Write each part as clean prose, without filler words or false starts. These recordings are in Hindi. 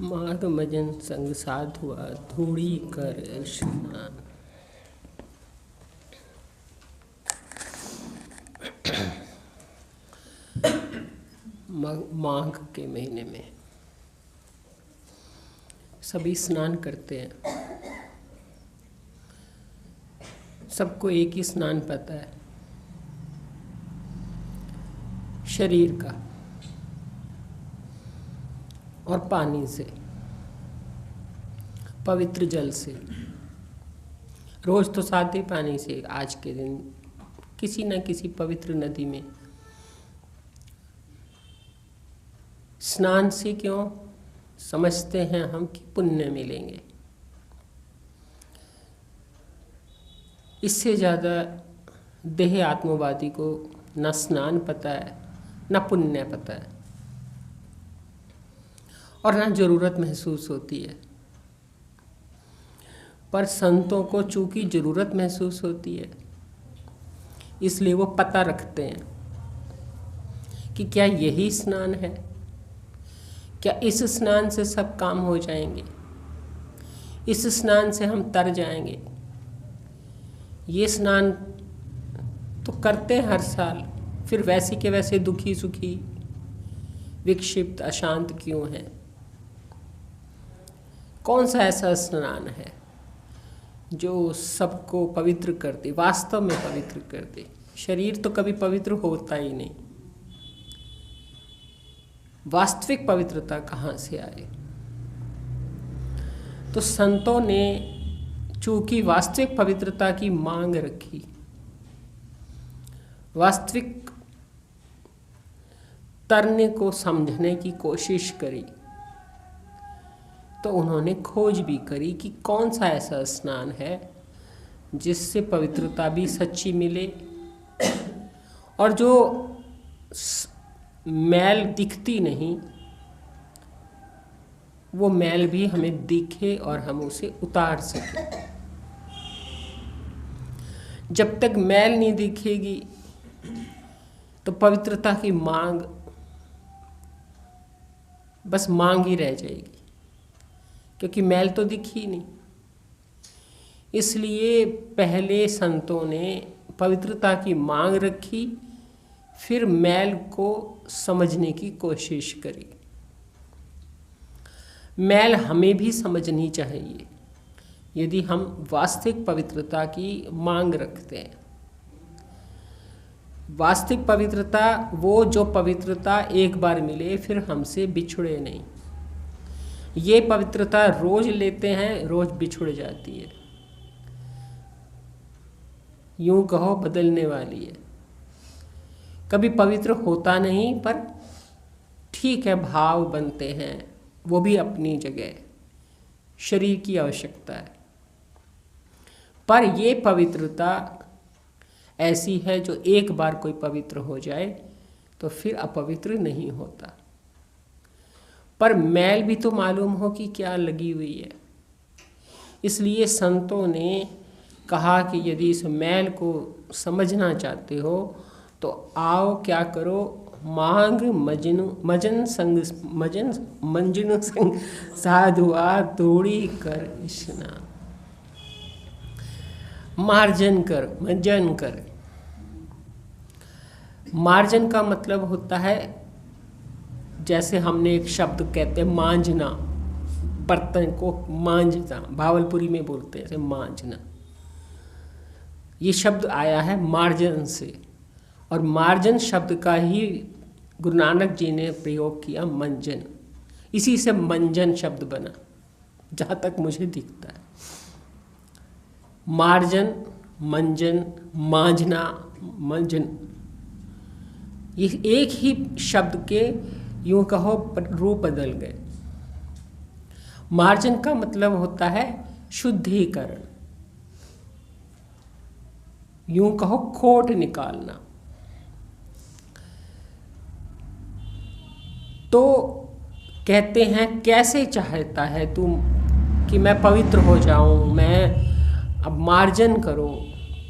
माघ मजन संग साधुआ धूड़ी कर स्नान। माघ के महीने में सभी स्नान करते हैं। सबको एक ही स्नान पता है, शरीर का और पानी से, पवित्र जल से। रोज तो सादे पानी से, आज के दिन किसी न किसी पवित्र नदी में स्नान से क्यों समझते हैं हम कि पुण्य मिलेंगे। इससे ज़्यादा देह आत्मवादी को न स्नान पता है, न पुण्य पता है और न जरूरत महसूस होती है। पर संतों को चूंकि जरूरत महसूस होती है, इसलिए वो पता रखते हैं कि क्या यही स्नान है, क्या इस स्नान से सब काम हो जाएंगे, इस स्नान से हम तर जाएंगे। ये स्नान तो करते हैं हर साल, फिर वैसे के वैसे दुखी सुखी विक्षिप्त अशांत क्यों हैं। कौन सा ऐसा स्नान है जो सबको पवित्र कर दे, वास्तव में पवित्र कर दे। शरीर तो कभी पवित्र होता ही नहीं। वास्तविक पवित्रता कहाँ से आए। तो संतों ने चूंकि वास्तविक पवित्रता की मांग रखी, वास्तविक तरने को समझने की कोशिश करी, तो उन्होंने खोज भी करी कि कौन सा ऐसा स्नान है जिससे पवित्रता भी सच्ची मिले और जो मैल दिखती नहीं वो मैल भी हमें दिखे और हम उसे उतार सकें। जब तक मैल नहीं दिखेगी तो पवित्रता की मांग बस मांग ही रह जाएगी, क्योंकि मैल तो दिखी नहीं। इसलिए पहले संतों ने पवित्रता की मांग रखी, फिर मैल को समझने की कोशिश करी। मैल हमें भी समझनी चाहिए यदि हम वास्तविक पवित्रता की मांग रखते हैं। वास्तविक पवित्रता वो जो पवित्रता एक बार मिले फिर हमसे बिछुड़े नहीं। ये पवित्रता रोज लेते हैं, रोज बिछुड़ जाती है। यूं कहो बदलने वाली है। कभी पवित्र होता नहीं, पर ठीक है, भाव बनते हैं, वो भी अपनी जगह, शरीर की आवश्यकता है। पर ये पवित्रता ऐसी है जो एक बार कोई पवित्र हो जाए तो फिर अपवित्र नहीं होता। पर मैल भी तो मालूम हो कि क्या लगी हुई है। इसलिए संतों ने कहा कि यदि इस मैल को समझना चाहते हो तो आओ क्या करो, माघ मजन संग साधुआ धूड़ी कर स्नान। मार्जन कर, मज्जन कर। मार्जन का मतलब होता है, जैसे हमने एक शब्द कहते हैं मांझना, बर्तन को मांझना, भावलपुरी में बोलते हैं ऐसे मांझना। ये शब्द आया है मार्जन से, और मार्जन शब्द का ही गुरु नानक जी ने प्रयोग किया मंजन। इसी से मंजन शब्द बना, जहाँ तक मुझे दिखता है। मार्जन, मंजन, मांझना, मंजन, ये एक ही शब्द के यूं कहो रूप बदल गए। मार्जन का मतलब होता है शुद्धिकरण, यूं कहो खोट निकालना। तो कहते हैं कैसे चाहता है तू कि मैं पवित्र हो जाऊं, मैं अब मार्जन करूं,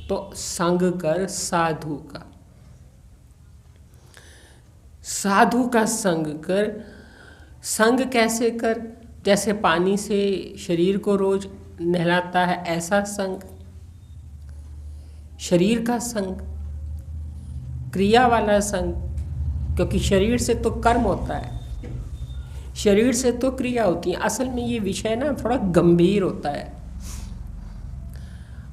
तो संग कर साधु का। साधु का संग कर। संग कैसे कर? जैसे पानी से शरीर को रोज नहलाता है, ऐसा संग, शरीर का संग, क्रिया वाला संग, क्योंकि शरीर से तो कर्म होता है, शरीर से तो क्रिया होती है। असल में ये विषय ना थोड़ा गंभीर होता है,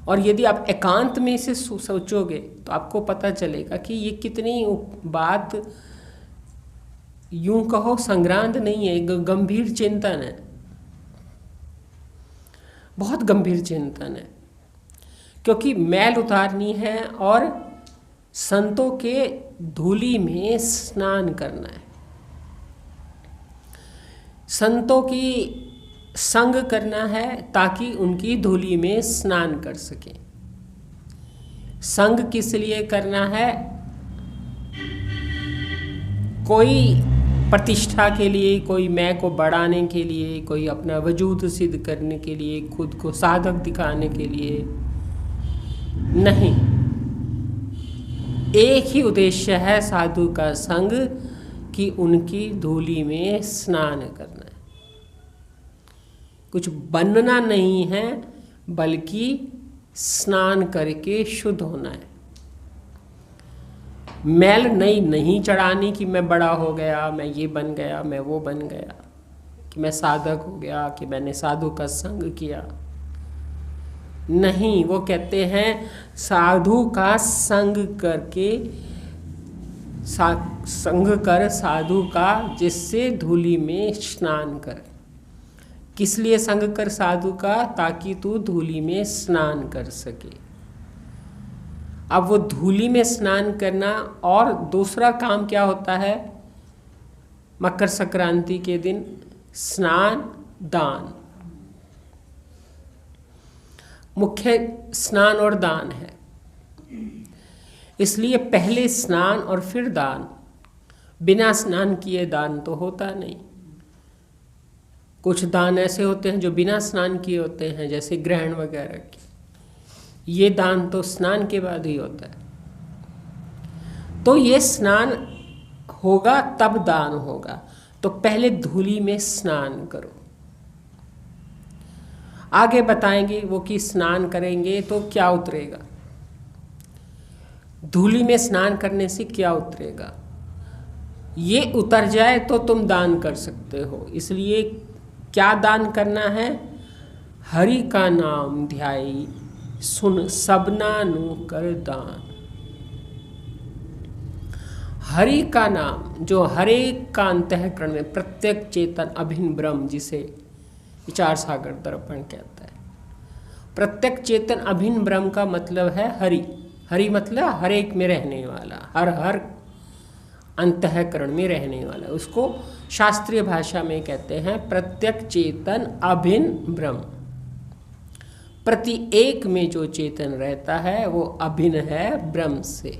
और यदि आप एकांत में इसे सोचोगे तो आपको पता चलेगा कि ये कितनी बात यूं कहो संग्रांत नहीं है, गंभीर चिंतन है, बहुत गंभीर चिंतन है। क्योंकि मैल उतारनी है और संतों के धूली में स्नान करना है, संतों की संग करना है ताकि उनकी धूली में स्नान कर सके। संग किस लिए करना है? कोई प्रतिष्ठा के लिए, कोई मैं को बढ़ाने के लिए, कोई अपना वजूद सिद्ध करने के लिए, खुद को साधक दिखाने के लिए नहीं। एक ही उद्देश्य है साधु का संग, कि उनकी धूली में स्नान करना है। कुछ बनना नहीं है, बल्कि स्नान करके शुद्ध होना है। मैल नहीं चढ़ानी कि मैं बड़ा हो गया, मैं ये बन गया, मैं वो बन गया, कि मैं साधक हो गया, कि मैंने साधु का संग किया। नहीं, वो कहते हैं साधु का संग करके, संग कर साधु का, जिससे धूली में स्नान कर। किस लिए संग कर साधु का? ताकि तू धूली में स्नान कर सके। अब वो धूली में स्नान करना, और दूसरा काम क्या होता है मकर संक्रांति के दिन? स्नान दान। मुख्य स्नान और दान है, इसलिए पहले स्नान और फिर दान। बिना स्नान किए दान तो होता नहीं। कुछ दान ऐसे होते हैं जो बिना स्नान किए होते हैं, जैसे ग्रहण वगैरह के। ये दान तो स्नान के बाद ही होता है। तो ये स्नान होगा तब दान होगा, तो पहले धूली में स्नान करो। आगे बताएंगे वो कि स्नान करेंगे तो क्या उतरेगा, धूली में स्नान करने से क्या उतरेगा। ये उतर जाए तो तुम दान कर सकते हो। इसलिए क्या दान करना है? हरि का नाम ध्याई सुन सबना नु कर दान। हरि का नाम, जो हरे का अंतःकरण में प्रत्येक चेतन अभिन्न ब्रह्म, जिसे विचार सागर दर्पण कहता है। प्रत्येक चेतन अभिन्न ब्रह्म का मतलब है हरि। हरि मतलब हर एक में रहने वाला, हर अंतःकरण में रहने वाला। उसको शास्त्रीय भाषा में कहते हैं प्रत्येक चेतन अभिन्न ब्रह्म। प्रति एक में जो चेतन रहता है वो अभिन्न है ब्रह्म से,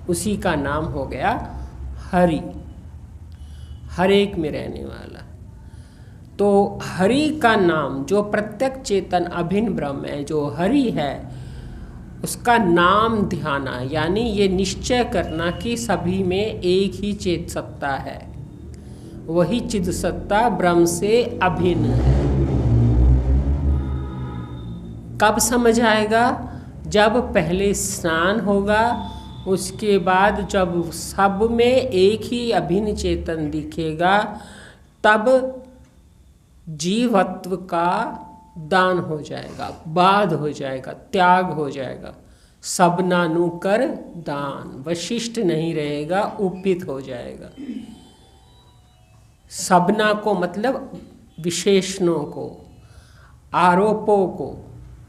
उसी का नाम हो गया हरि, हर एक में रहने वाला। तो हरि का नाम, जो प्रत्येक चेतन अभिन्न ब्रह्म है, जो हरि है, उसका नाम ध्याना, यानी ये निश्चय करना कि सभी में एक ही चेत सत्ता है, वही चिद सत्ता ब्रह्म से अभिन्न है। कब समझ आएगा? जब पहले स्नान होगा, उसके बाद जब सब में एक ही अभिन्न चेतन दिखेगा, तब जीवत्व का दान हो जाएगा, बाध हो जाएगा, त्याग हो जाएगा। सबनानु कर दान, वशिष्ठ नहीं रहेगा, उपित हो जाएगा। सबना को मतलब विशेषणों को, आरोपों को,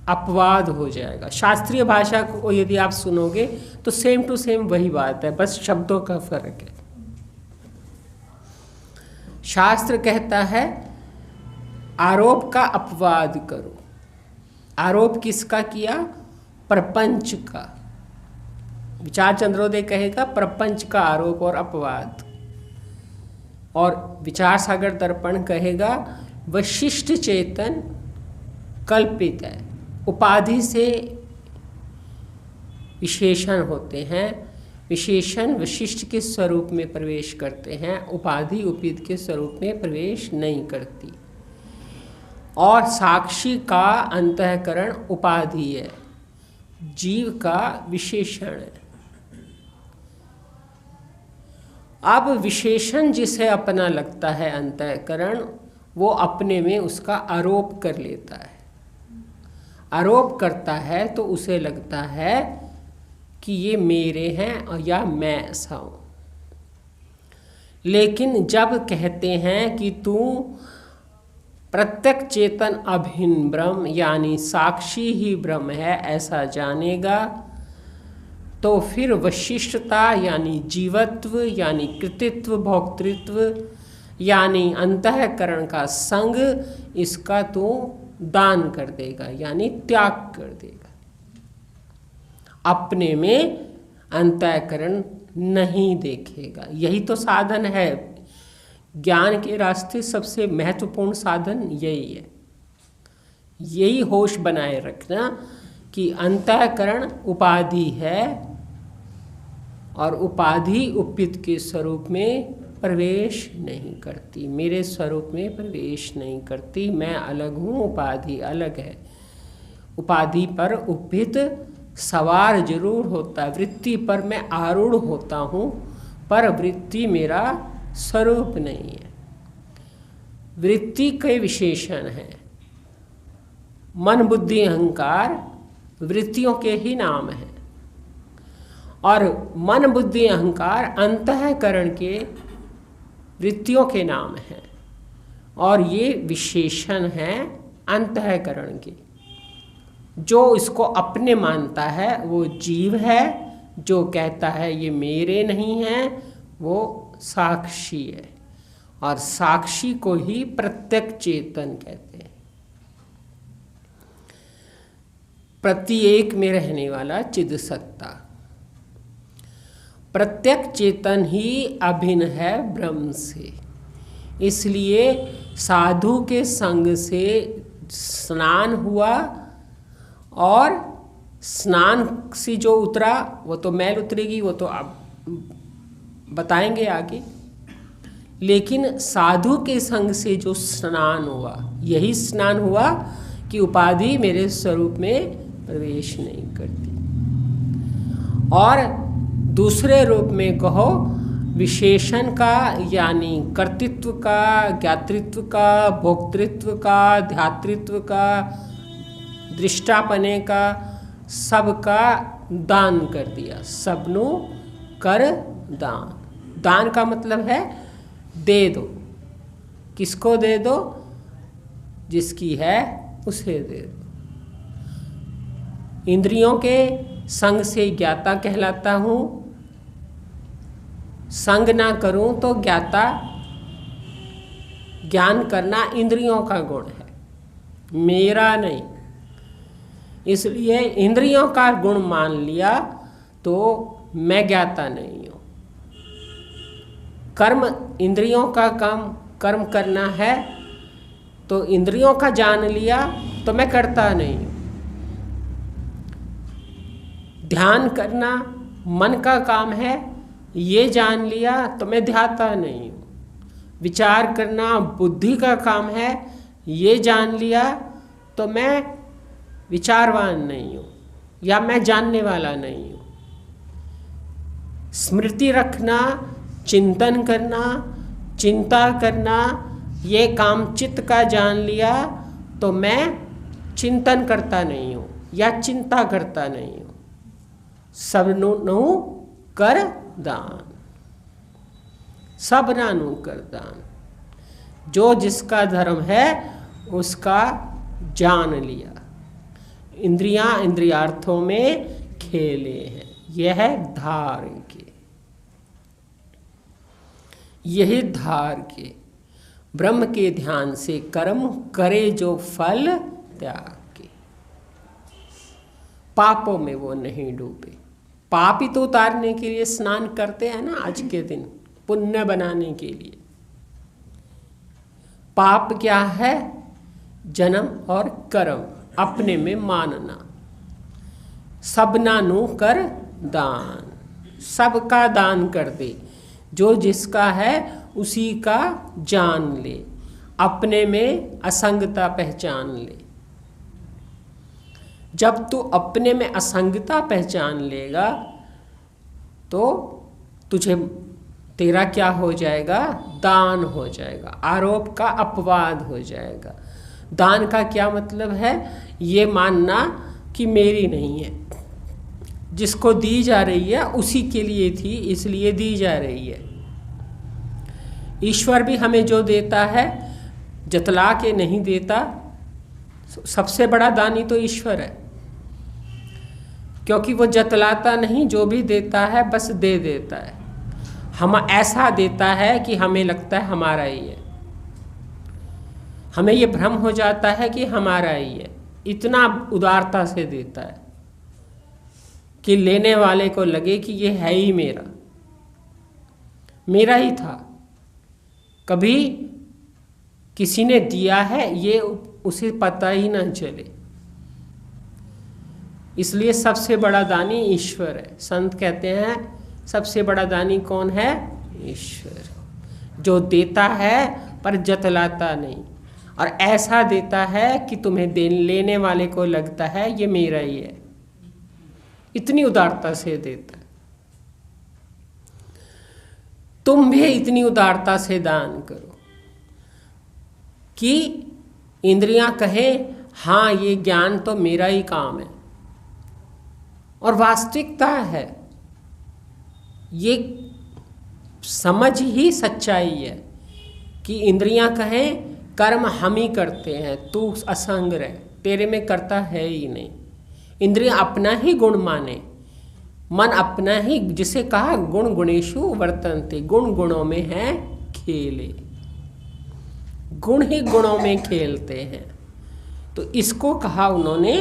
अपवाद हो जाएगा। शास्त्रीय भाषा को यदि आप सुनोगे तो सेम टू सेम वही बात है, बस शब्दों का फर्क है। शास्त्र कहता है आरोप का अपवाद करो। आरोप किसका किया? प्रपंच का। विचार चंद्रोदय कहेगा प्रपंच का आरोप और अपवाद, और विचार सागर दर्पण कहेगा वशिष्ठ चेतन कल्पित है। उपाधि से विशेषण होते हैं, विशेषण विशिष्ट के स्वरूप में प्रवेश करते हैं, उपाधि उपित के स्वरूप में प्रवेश नहीं करती। और साक्षी का अंतःकरण उपाधि है, जीव का विशेषण है। अब विशेषण जिसे अपना लगता है अंतःकरण, वो अपने में उसका आरोप कर लेता है। आरोप करता है तो उसे लगता है कि ये मेरे हैं या मैं ऐसा हूँ। लेकिन जब कहते हैं कि तू प्रत्यक्ष चेतन अभिन्न ब्रह्म यानी साक्षी ही ब्रह्म है ऐसा जानेगा, तो फिर वशिष्ठता यानी जीवत्व यानी कृतित्व भोक्तृत्व यानी अंतःकरण का संग, इसका तू दान कर देगा यानी त्याग कर देगा। अपने में अंतःकरण नहीं देखेगा। यही तो साधन है। ज्ञान के रास्ते सबसे महत्वपूर्ण साधन यही है। यही होश बनाए रखना कि अंतःकरण उपाधि है और उपाधि उपित के स्वरूप में प्रवेश नहीं करती, मेरे स्वरूप में प्रवेश नहीं करती। मैं अलग हूँ, उपाधि अलग है। उपाधि पर उपित सवार जरूर होता है, वृत्ति पर मैं आरूढ़ होता हूँ, पर वृत्ति मेरा स्वरूप नहीं है। वृत्ति के विशेषण हैं। मन बुद्धि अहंकार वृत्तियों के ही नाम हैं, और मन बुद्धि अहंकार अंतःकरण के वृत्तियों के नाम हैं, और ये विशेषण हैं अंतःकरण के। जो इसको अपने मानता है वो जीव है, जो कहता है ये मेरे नहीं हैं वो साक्षी है, और साक्षी को ही प्रत्यक्ष चेतन कहते हैं। प्रत्येक में रहने वाला चिद सत्ता। प्रत्यक्ष चेतन ही अभिन्न है ब्रह्म से। इसलिए साधु के संग से स्नान हुआ, और स्नान से जो उतरा वो तो मैल उतरेगी, वो तो आप बताएंगे आगे। लेकिन साधु के संग से जो स्नान हुआ, यही स्नान हुआ कि उपाधि मेरे स्वरूप में प्रवेश नहीं करती। और दूसरे रूप में कहो विशेषण का यानी कर्तृत्व का, ज्ञातृत्व का, भोक्तृत्व का, ध्यातृत्व का, दृष्टापने का, सबका दान कर दिया। सबनु कर दान। दान का मतलब है दे दो। किसको दे दो? जिसकी है उसे दे दो। इंद्रियों के संग से ज्ञाता कहलाता हूँ। संग ना करूँ तो ज्ञाता। ज्ञान करना इंद्रियों का गुण है, मेरा नहीं। इसलिए इंद्रियों का गुण मान लिया तो मैं ज्ञाता नहीं हूँ। कर्म इंद्रियों का कर्म करना है तो इंद्रियों का जान लिया तो मैं करता नहीं हूँ। ध्यान करना मन का काम है, ये जान लिया तो मैं ध्याता नहीं हूँ। विचार करना बुद्धि का काम है, ये जान लिया तो मैं विचारवान नहीं हूँ या मैं जानने वाला नहीं हूँ। स्मृति रखना, चिंतन करना, चिंता करना, ये काम चित्त का जान लिया तो मैं चिंतन करता नहीं हूँ या चिंता करता नहीं हूँ। सबनु कर दान, सबनानु कर दान। जो जिसका धर्म है उसका जान लिया। इंद्रियां इंद्रियार्थों में खेले हैं, यह है धार के। यही धार के ब्रह्म के ध्यान से कर्म करे जो फल त्याग के। पापों में वो नहीं डूबे। पाप ही तो उतारने के लिए स्नान करते हैं ना आज के दिन, पुण्य बनाने के लिए। पाप क्या है? जन्म और कर्म अपने में मानना। सबनानु कर दान, सबका दान कर दे। जो जिसका है उसी का जान ले। अपने में असंगता पहचान ले। जब तू अपने में असंगता पहचान लेगा तो तुझे तेरा क्या हो जाएगा, दान हो जाएगा, आरोप का अपवाद हो जाएगा। दान का क्या मतलब है, ये मानना कि मेरी नहीं है, जिसको दी जा रही है उसी के लिए थी इसलिए दी जा रही है। ईश्वर भी हमें जो देता है जतला के नहीं देता। सबसे बड़ा दानी तो ईश्वर है, क्योंकि वो जतलाता नहीं, जो भी देता है बस दे देता है। हम ऐसा देता है कि हमें लगता है हमारा ही है, हमें ये भ्रम हो जाता है कि हमारा ही है। इतना उदारता से देता है कि लेने वाले को लगे कि ये है ही मेरा, मेरा ही था, कभी किसी ने दिया है ये उसे पता ही ना चले। इसलिए सबसे बड़ा दानी ईश्वर है। संत कहते हैं सबसे बड़ा दानी कौन है, ईश्वर, जो देता है पर जतलाता नहीं, और ऐसा देता है कि तुम्हें लेने वाले को लगता है ये मेरा ही है। इतनी उदारता से देता है। तुम भी इतनी उदारता से दान करो कि इंद्रियां कहें हाँ ये ज्ञान तो मेरा ही काम है। और वास्तविकता है, ये समझ ही सच्चाई है कि इंद्रियां कहें कर्म हम ही करते हैं, तू असंग रह, तेरे में करता है ही नहीं। इंद्रियां अपना ही गुण माने, मन अपना ही, जिसे कहा गुण गुणेषु वर्तन्ते, गुण गुणों में है खेले, गुण ही गुणों में खेलते हैं। तो इसको कहा उन्होंने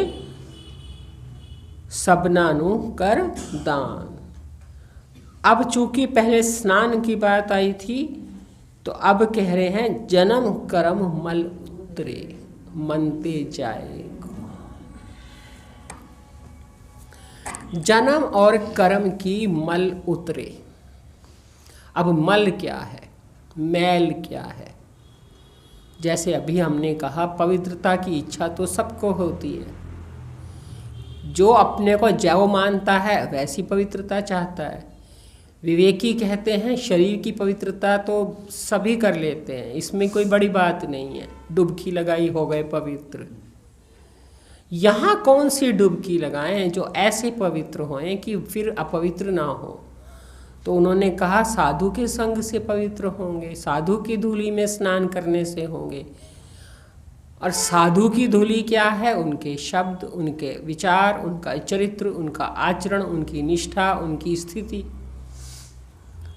सबनानु कर दान। अब चूंकि पहले स्नान की बात आई थी तो अब कह रहे हैं जन्म कर्म मल उतरे मनते जाए। जन्म और कर्म की मल उतरे। अब मल क्या है, मैल क्या है? जैसे अभी हमने कहा पवित्रता की इच्छा तो सबको होती है, जो अपने को जैव मानता है वैसी पवित्रता चाहता है। विवेकी कहते हैं शरीर की पवित्रता तो सभी कर लेते हैं, इसमें कोई बड़ी बात नहीं है, डुबकी लगाई हो गए पवित्र। यहाँ कौन सी डुबकी लगाएं जो ऐसे पवित्र हों कि फिर अपवित्र ना हो? तो उन्होंने कहा साधु के संग से पवित्र होंगे, साधु की धूली में स्नान करने से होंगे। और साधु की धूली क्या है? उनके शब्द, उनके विचार, उनका चरित्र, उनका आचरण, उनकी निष्ठा, उनकी स्थिति।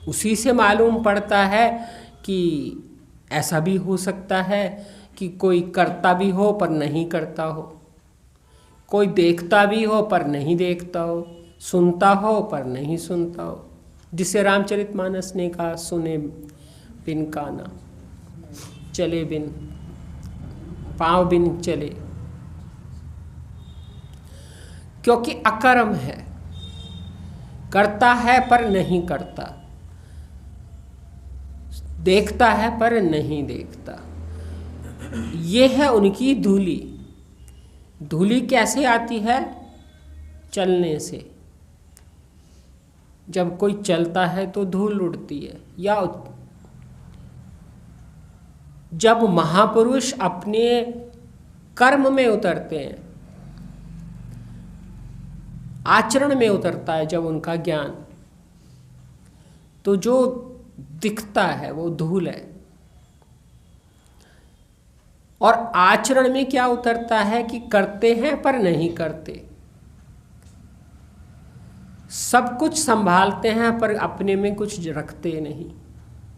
उसी से मालूम पड़ता है कि ऐसा भी हो सकता है कि कोई करता भी हो पर नहीं करता हो, कोई देखता भी हो पर नहीं देखता हो, सुनता हो पर नहीं सुनता हो। जिसे रामचरितमानस ने कहा सुने बिन काना, चले बिन पाँव बिन चले, क्योंकि अकर्म है, करता है पर नहीं करता, देखता है पर नहीं देखता। ये है उनकी धूली। धूली कैसे आती है? चलने से। जब कोई चलता है तो धूल उड़ती है, या जब महापुरुष अपने कर्म में उतरते हैं, आचरण में उतरता है जब उनका ज्ञान, तो जो दिखता है वो धूल है। और आचरण में क्या उतरता है कि करते हैं पर नहीं करते, सब कुछ संभालते हैं पर अपने में कुछ रखते नहीं।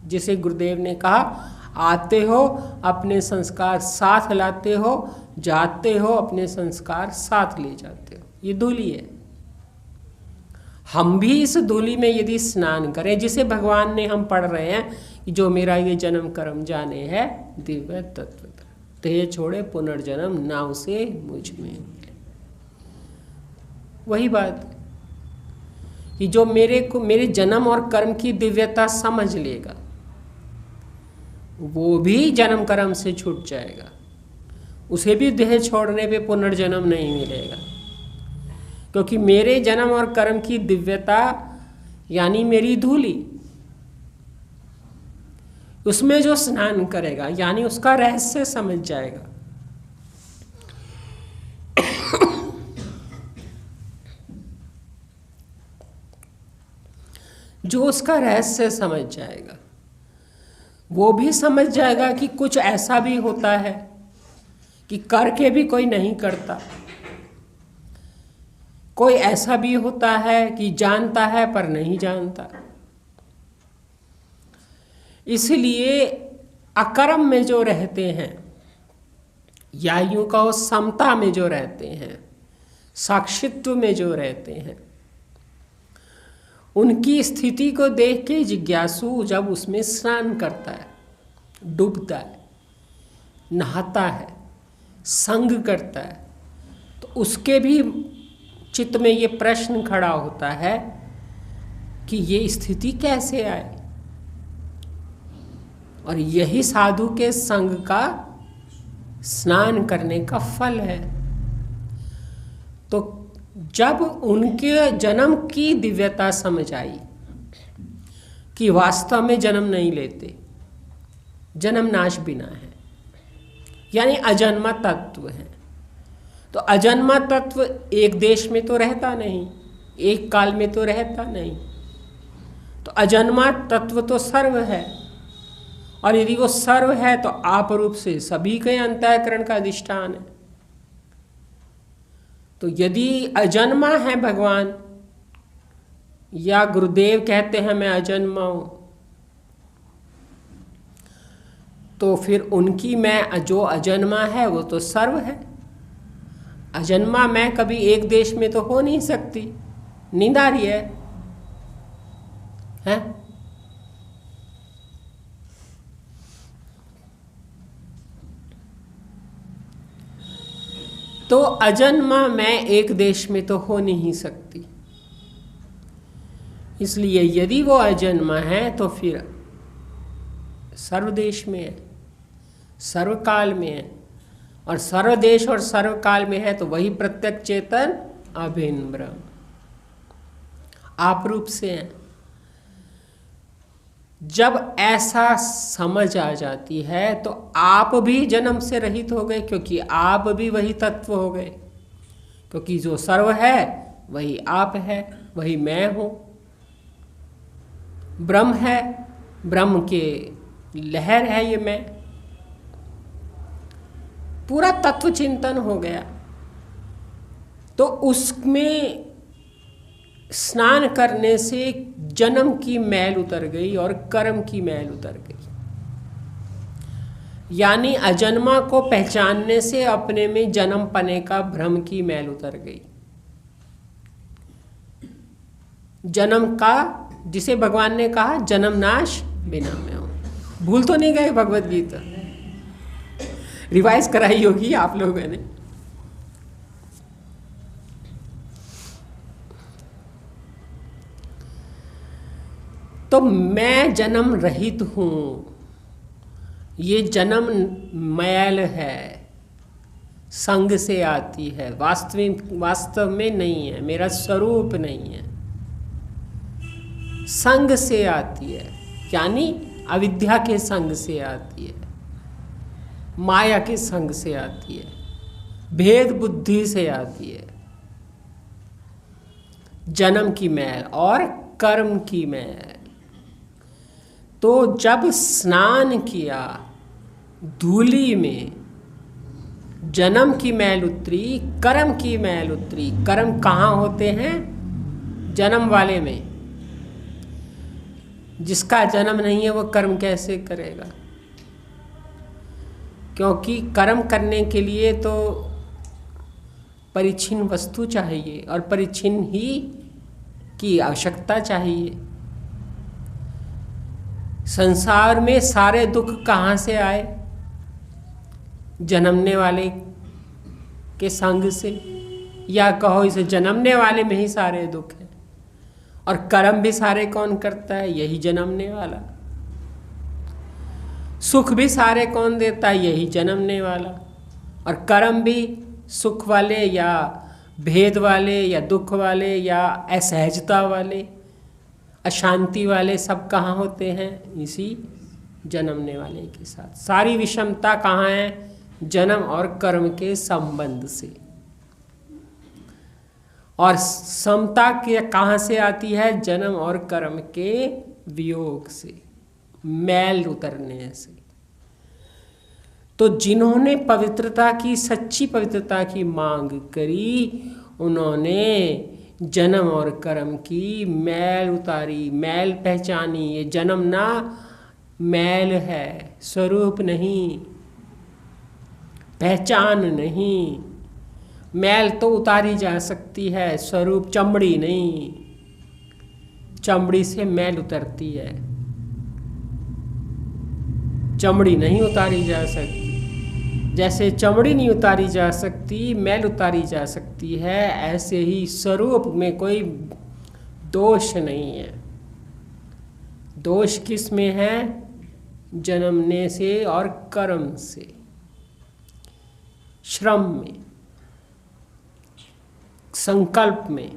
जिसे गुरुदेव ने कहा आते हो अपने संस्कार साथ लाते हो, जाते हो अपने संस्कार साथ ले जाते हो। ये धूली है। हम भी इस धूली में यदि स्नान करें, जिसे भगवान ने हम पढ़ रहे हैं कि जो मेरा ये जन्म कर्म जाने है दिव्य तत्व, देह छोड़े पुनर्जन्म नाव से मुझ में मिले। वही बात कि जो मेरे जन्म और कर्म की दिव्यता समझ लेगा वो भी जन्म कर्म से छूट जाएगा, उसे भी देह छोड़ने पे पुनर्जन्म नहीं मिलेगा। क्योंकि मेरे जन्म और कर्म की दिव्यता यानी मेरी धूली, उसमें जो स्नान करेगा यानी उसका रहस्य समझ जाएगा, जो उसका रहस्य समझ जाएगा वो भी समझ जाएगा कि कुछ ऐसा भी होता है कि करके भी कोई नहीं करता, कोई ऐसा भी होता है कि जानता है पर नहीं जानता। इसलिए अकर्म में जो रहते हैं या यूं कहो समता में जो रहते हैं, साक्षित्व में जो रहते हैं, उनकी स्थिति को देख के जिज्ञासु जब उसमें स्नान करता है, डूबता है, नहाता है, संग करता है, तो उसके भी चित्त में ये प्रश्न खड़ा होता है कि ये स्थिति कैसे आए। और यही साधु के संग का स्नान करने का फल है। तो जब उनके जन्म की दिव्यता समझ आई कि वास्तव में जन्म नहीं लेते, जन्म नाश बिना है, यानी अजन्मा तत्व है, तो अजन्मा तत्व एक देश में तो रहता नहीं, एक काल में तो रहता नहीं, तो अजन्मा तत्व तो सर्व है। और यदि वो सर्व है तो आप रूप से सभी के अंतःकरण का अधिष्ठान है। तो यदि अजन्मा है भगवान, या गुरुदेव कहते हैं मैं अजन्मा हूं, तो फिर उनकी मैं जो अजन्मा है वो तो सर्व है। अजन्मा मैं कभी एक देश में तो हो नहीं सकती, नींद आ रही है? तो अजन्मा मैं एक देश में तो हो नहीं सकती। इसलिए यदि वो अजन्मा है तो फिर सर्वदेश में है, सर्वकाल में है, और सर्वदेश और सर्वकाल में है तो वही प्रत्यक्ष चेतन अभिन्न ब्रह्म आप रूप से है। जब ऐसा समझ आ जाती है तो आप भी जन्म से रहित हो गए, क्योंकि आप भी वही तत्व हो गए, क्योंकि जो सर्व है वही आप है, वही मैं हूं, ब्रह्म है, ब्रह्म के लहर है ये मैं, पूरा तत्व चिंतन हो गया। तो उसमें स्नान करने से जन्म की मैल उतर गई और कर्म की मैल उतर गई, यानी अजन्मा को पहचानने से अपने में जन्म पने का भ्रम की मैल उतर गई। जन्म का, जिसे भगवान ने कहा जन्म नाश बिना मैं हूं, भूल तो नहीं गए? भगवत गीता रिवाइज कराई होगी आप लोगों ने। तो मैं जन्म रहित हूं, ये जन्म मैल है, संग से आती है, वास्तव में नहीं है, मेरा स्वरूप नहीं है, संग से आती है, यानी अविद्या के संग से आती है, माया के संग से आती है, भेद बुद्धि से आती है, जन्म की मैल और कर्म की मैल। तो जब स्नान किया धूली में, जन्म की मैल उतरी, कर्म की मैल उतरी। कर्म कहाँ होते हैं? जन्म वाले में। जिसका जन्म नहीं है वो कर्म कैसे करेगा? क्योंकि कर्म करने के लिए तो परिच्छिन्न वस्तु चाहिए और परिच्छिन्न ही की आवश्यकता चाहिए। संसार में सारे दुख कहाँ से आए? जन्मने वाले के संग से, या कहो इसे जन्मने वाले में ही सारे दुख हैं। और कर्म भी सारे कौन करता है? यही जन्मने वाला। सुख भी सारे कौन देता है? यही जन्मने वाला। और कर्म भी सुख वाले या भेद वाले या दुख वाले या असहजता वाले, अशांति वाले, सब कहाँ होते हैं? इसी जन्मने वाले के साथ। सारी विषमता कहाँ है? जन्म और कर्म के संबंध से। और समता के कहाँ से आती है? जन्म और कर्म के वियोग से, मैल उतरने से। तो जिन्होंने पवित्रता की, सच्ची पवित्रता की मांग करी, उन्होंने जन्म और कर्म की मैल उतारी, मैल पहचानी। ये जन्म ना मैल है, स्वरूप नहीं, पहचान नहीं। मैल तो उतारी जा सकती है, स्वरूप चमड़ी नहीं। चमड़ी से मैल उतरती है, चमड़ी नहीं उतारी जा सकती। जैसे चमड़ी नहीं उतारी जा सकती, मैल उतारी जा सकती है, ऐसे ही स्वरूप में कोई दोष नहीं है। दोष किस में है? जन्मने से और कर्म से, श्रम में, संकल्प में,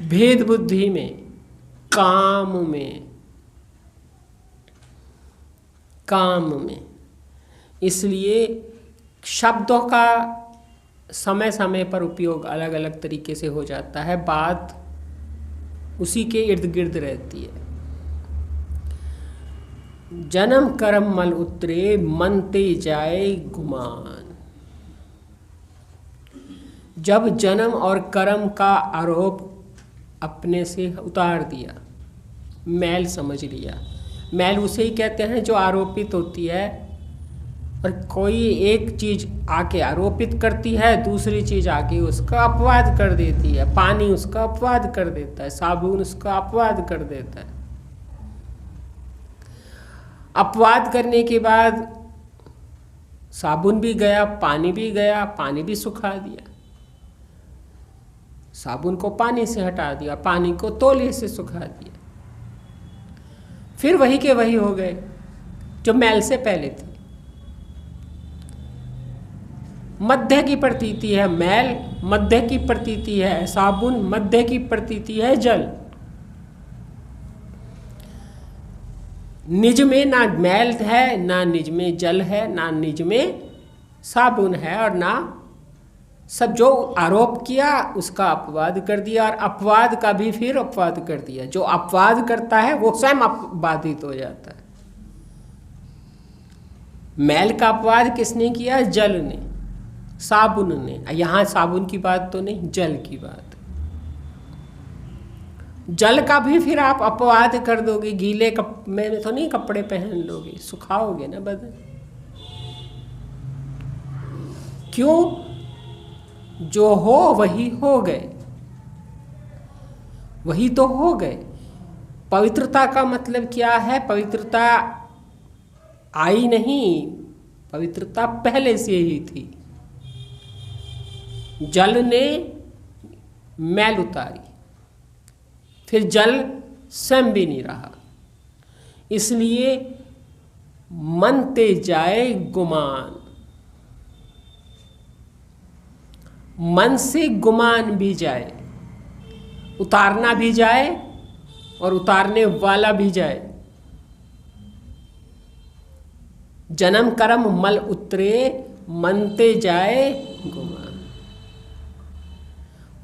भेद बुद्धि में, काम में, काम में। इसलिए शब्दों का समय समय पर उपयोग अलग अलग तरीके से हो जाता है, बात उसी के इर्द गिर्द रहती है। जन्म कर्म मल उतरे, मनते जाए गुमान। जब जन्म और कर्म का आरोप अपने से उतार दिया, मैल समझ लिया। मैल उसे ही कहते हैं जो आरोपित होती है। और कोई एक चीज आके आरोपित करती है, दूसरी चीज आके उसका अपवाद कर देती है। पानी उसका अपवाद कर देता है, साबुन उसका अपवाद कर देता है। अपवाद करने के बाद साबुन भी गया, पानी भी गया, पानी भी सुखा दिया। साबुन को पानी से हटा दिया, पानी को तौलिए से सुखा दिया। फिर वही के वही हो गए जो मैल से पहले थे। मध्य की प्रतीति है मैल, मध्य की प्रतीति है साबुन, मध्य की प्रतीति है जल। निज में ना मैल है, ना निज में जल है, ना निज में साबुन है, और ना सब जो आरोप किया उसका अपवाद कर दिया, और अपवाद का भी फिर अपवाद कर दिया। जो अपवाद करता है वो स्वयं अपवादित हो जाता है। मैल का अपवाद किसने किया? जल ने, साबुन ने। यहाँ साबुन की बात तो नहीं, जल की बात। जल का भी फिर आप अपवाद कर दोगे, गीले में तो नहीं कपड़े पहन लोगे, सुखाओगे ना बदन। क्यों? जो हो वही हो गए, वही तो हो गए। पवित्रता का मतलब क्या है? पवित्रता आई नहीं, पवित्रता पहले से ही थी। जल ने मैल उतारी, फिर जल स्वयं भी नहीं रहा। इसलिए मनते जाए गुमान, मन से गुमान भी जाए, उतारना भी जाए और उतारने वाला भी जाए। जन्म कर्म मल उतरे, मनते जाए गुमान।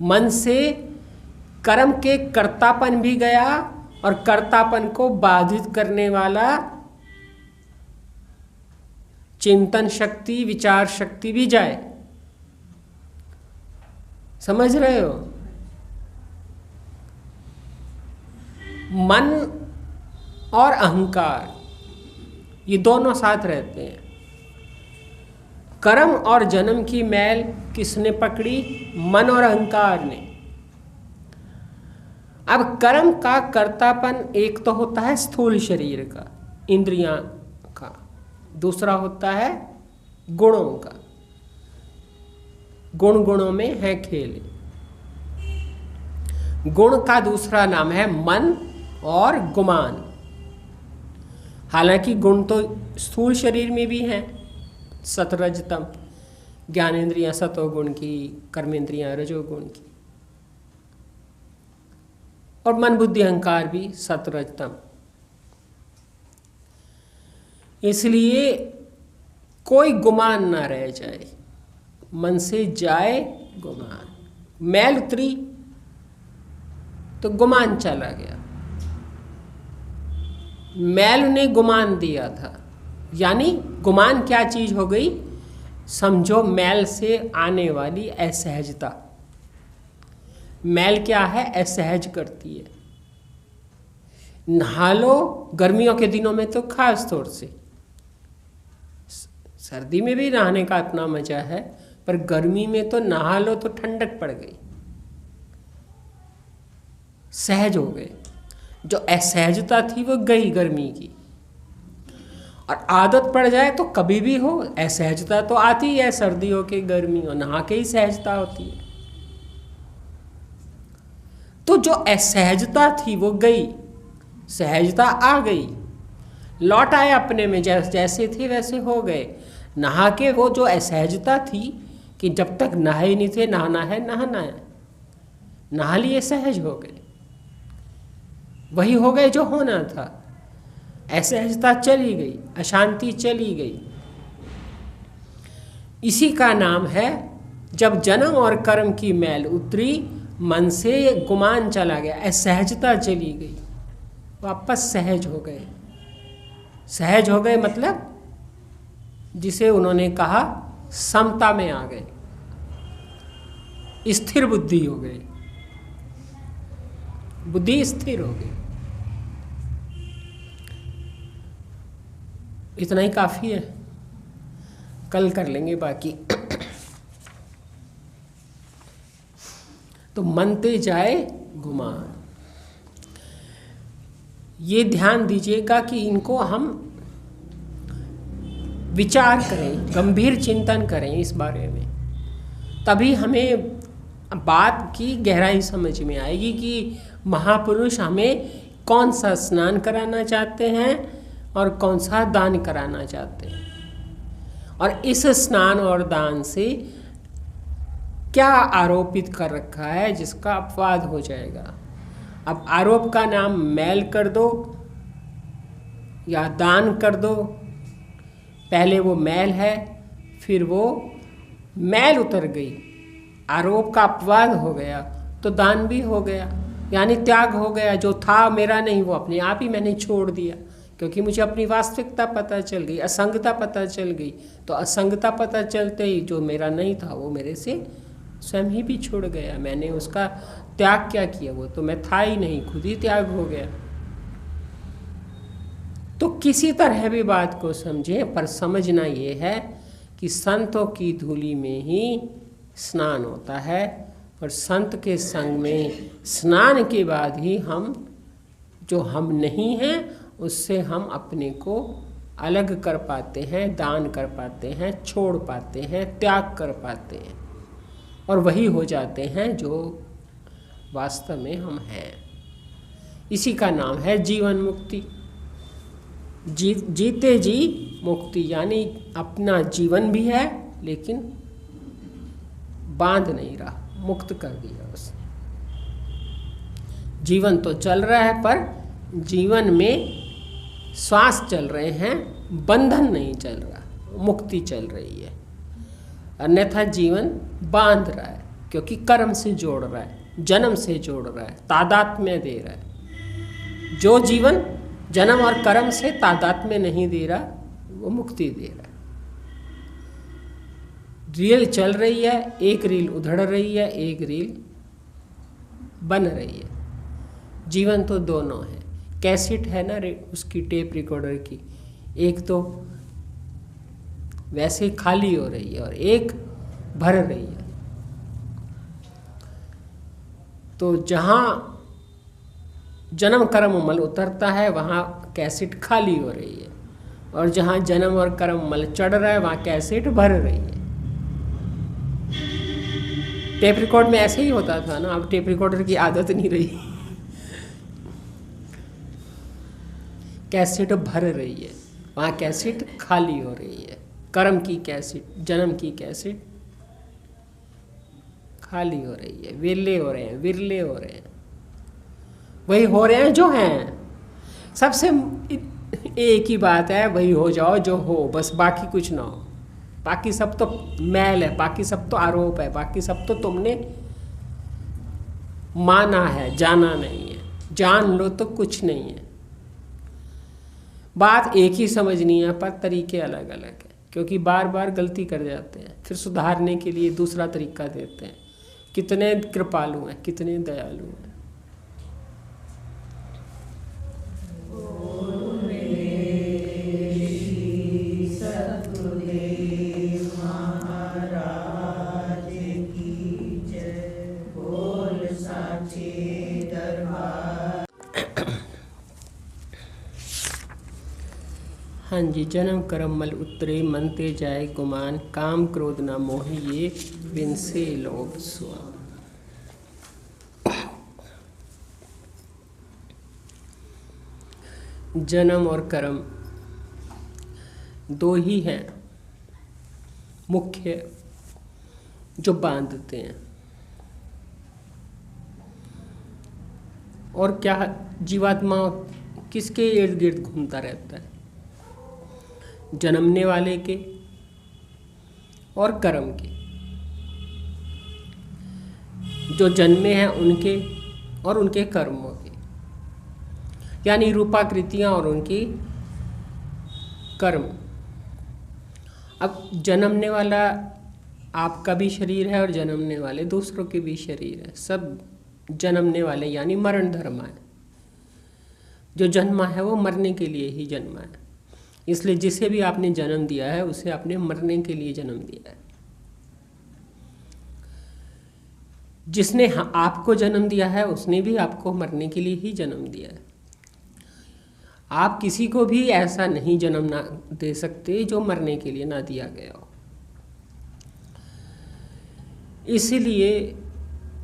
मन से कर्म के कर्तापन भी गया और कर्तापन को बाधित करने वाला चिंतन शक्ति, विचार शक्ति भी जाए। समझ रहे हो? मन और अहंकार ये दोनों साथ रहते हैं। कर्म और जन्म की मैल किसने पकड़ी? मन और अहंकार ने। अब कर्म का कर्तापन एक तो होता है स्थूल शरीर का, इंद्रियां का, दूसरा होता है गुणों का। गुण गुणों में है खेल। गुण का दूसरा नाम है मन और गुमान। हालांकि गुण तो स्थूल शरीर में भी हैं, सतरजतम, ज्ञानेंद्रियां सतोगुण की, कर्मेंद्रियां रजोगुण की, और मन बुद्धि अहंकार भी सतरजतम। इसलिए कोई गुमान ना रह जाए, मन से जाए गुमान। मैल उतरी तो गुमान चला गया, मैल ने गुमान दिया था, यानी गुमान क्या चीज हो गई? समझो मैल से आने वाली असहजता। मैल क्या है? असहज करती है। नहा लो गर्मियों के दिनों में तो खास तौर से, सर्दी में भी नहाने का अपना मजा है, पर गर्मी में तो नहा लो तो ठंडक पड़ गई, सहज हो गए। जो असहजता थी वो गई गर्मी की। और आदत पड़ जाए तो कभी भी हो, असहजता तो आती है, सर्दी हो के गर्मी हो, नहा के ही सहजता होती है। तो जो असहजता थी वो गई, सहजता आ गई, लौट आए अपने में, जैसे थे वैसे हो गए। नहा के वो जो असहजता थी कि जब तक नहाए नहीं थे, नहाना है, नहा लिए, सहज हो गए, वही हो गए जो होना था। असहजता चली गई, अशांति चली गई। इसी का नाम है जब जन्म और कर्म की मैल उतरी, मन से गुमान चला गया, असहजता चली गई, वापस सहज हो गए। सहज हो गए मतलब जिसे उन्होंने कहा समता में आ गए, स्थिर बुद्धि हो गई, बुद्धि स्थिर हो गई। इतना ही काफी है, कल कर लेंगे बाकी। तो मनते जाए गुमान, ये ध्यान दीजिएगा कि इनको हम विचार करें, गंभीर चिंतन करें इस बारे में, तभी हमें बात की गहराई समझ में आएगी कि महापुरुष हमें कौन सा स्नान कराना चाहते हैं और कौन सा दान कराना चाहते हैं, और इस स्नान और दान से क्या आरोपित कर रखा है जिसका अपवाद हो जाएगा। अब आरोप का नाम मैल कर दो या दान कर दो, पहले वो मैल है, फिर वो मैल उतर गई, आरोप का अपवाद हो गया, तो दान भी हो गया, यानी त्याग हो गया। जो था मेरा नहीं वो अपने आप ही मैंने छोड़ दिया, क्योंकि मुझे अपनी वास्तविकता पता चल गई, असंगता पता चल गई। तो असंगता पता चलते ही जो मेरा नहीं था वो मेरे से स्वयं ही भी छुड़ गया। मैंने उसका त्याग क्या किया? वो तो मैं था ही नहीं, खुद ही त्याग हो गया। तो किसी तरह भी बात को समझें, पर समझना ये है कि संतों की धूली में ही स्नान होता है, और संत के संग में स्नान के बाद ही हम जो हम नहीं हैं उससे हम अपने को अलग कर पाते हैं, दान कर पाते हैं, छोड़ पाते हैं, त्याग कर पाते हैं, और वही हो जाते हैं जो वास्तव में हम हैं। इसी का नाम है जीवन मुक्ति। जीते जी मुक्ति, यानी अपना जीवन भी है लेकिन बांध नहीं रहा, मुक्त कर दिया उसने। जीवन तो चल रहा है पर जीवन में श्वास चल रहे हैं, बंधन नहीं चल रहा, मुक्ति चल रही है। अन्यथा जीवन बांध रहा है, क्योंकि कर्म से जोड़ रहा है, जन्म से जोड़ रहा है, तादात्म्य दे रहा है। जो जीवन जन्म और कर्म से तादात्म्य नहीं दे रहा वो मुक्ति दे रहा है। रील चल रही है, एक रील उधड़ रही है, एक रील बन रही है। जीवन तो दोनों है। कैसेट है ना उसकी, टेप रिकॉर्डर की, एक तो वैसे खाली हो रही है और एक भर रही है। तो जहाँ जन्म कर्म मल उतरता है वहाँ कैसेट खाली हो रही है, और जहाँ जन्म और कर्म मल चढ़ रहा है वहाँ कैसेट भर रही है। टेप रिकॉर्ड में ऐसे ही होता था ना, अब टेप रिकॉर्डर की आदत नहीं रही। कैसेट भर रही है, वहाँ कैसेट खाली हो रही है। कर्म की कैसेट, जन्म की कैसेट खाली हो रही है, विरले हो रहे हैं, विरले हो रहे हैं। वही हो रहे हैं जो हैं। सबसे एक ही बात है, वही हो जाओ जो हो, बस बाकी कुछ ना हो। बाकी सब तो मैल है, बाकी सब तो आरोप है, बाकी सब तो तुमने माना है, जाना नहीं है। जान लो तो कुछ नहीं है। बात एक ही समझनी है, पर तरीके अलग अलग हैं, क्योंकि बार बार गलती कर जाते हैं, फिर सुधारने के लिए दूसरा तरीका देते हैं। कितने कृपालु हैं, कितने दयालु हैं। हाँ जी। जन्म कर्म मल उतरे, मनते जाए गुमान, काम क्रोध न मोहि ये, विनसे लोभ स्वान। जन्म और कर्म दो ही हैं मुख्य जो बांधते हैं। और क्या जीवात्मा किसके इर्द गिर्द घूमता रहता है? जन्मने वाले के और कर्म के। जो जन्मे हैं उनके और उनके कर्मों के, यानी रूपाकृतियां और उनकी कर्म। अब जन्मने वाला आपका भी शरीर है और जन्मने वाले दूसरों के भी शरीर है। सब जन्मने वाले यानी मरण धर्मा है। जो जन्मा है वो मरने के लिए ही जन्मा है। इसलिए जिसे भी आपने जन्म दिया है उसे आपने मरने के लिए जन्म दिया है। जिसने आपको जन्म दिया है उसने भी आपको मरने के लिए ही जन्म दिया है। आप किसी को भी ऐसा नहीं जन्म ना दे सकते जो मरने के लिए ना दिया गया हो। इसलिए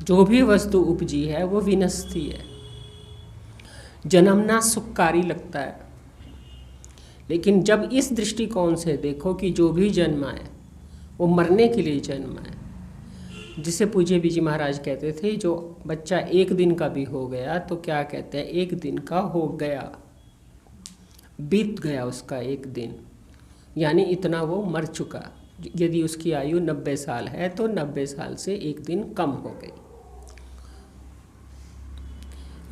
जो भी वस्तु उपजी है वो विनष्टि है। जन्मना सुखकारी लगता है, लेकिन जब इस दृष्टिकोण से देखो कि जो भी जन्मा है वो मरने के लिए जन्मा है। जिसे पूज्य बीजी महाराज कहते थे, जो बच्चा एक दिन का भी हो गया तो क्या कहते हैं, एक दिन का हो गया, बीत गया उसका एक दिन, यानी इतना वो मर चुका। यदि उसकी आयु 90 साल है तो 90 साल से एक दिन कम हो गई।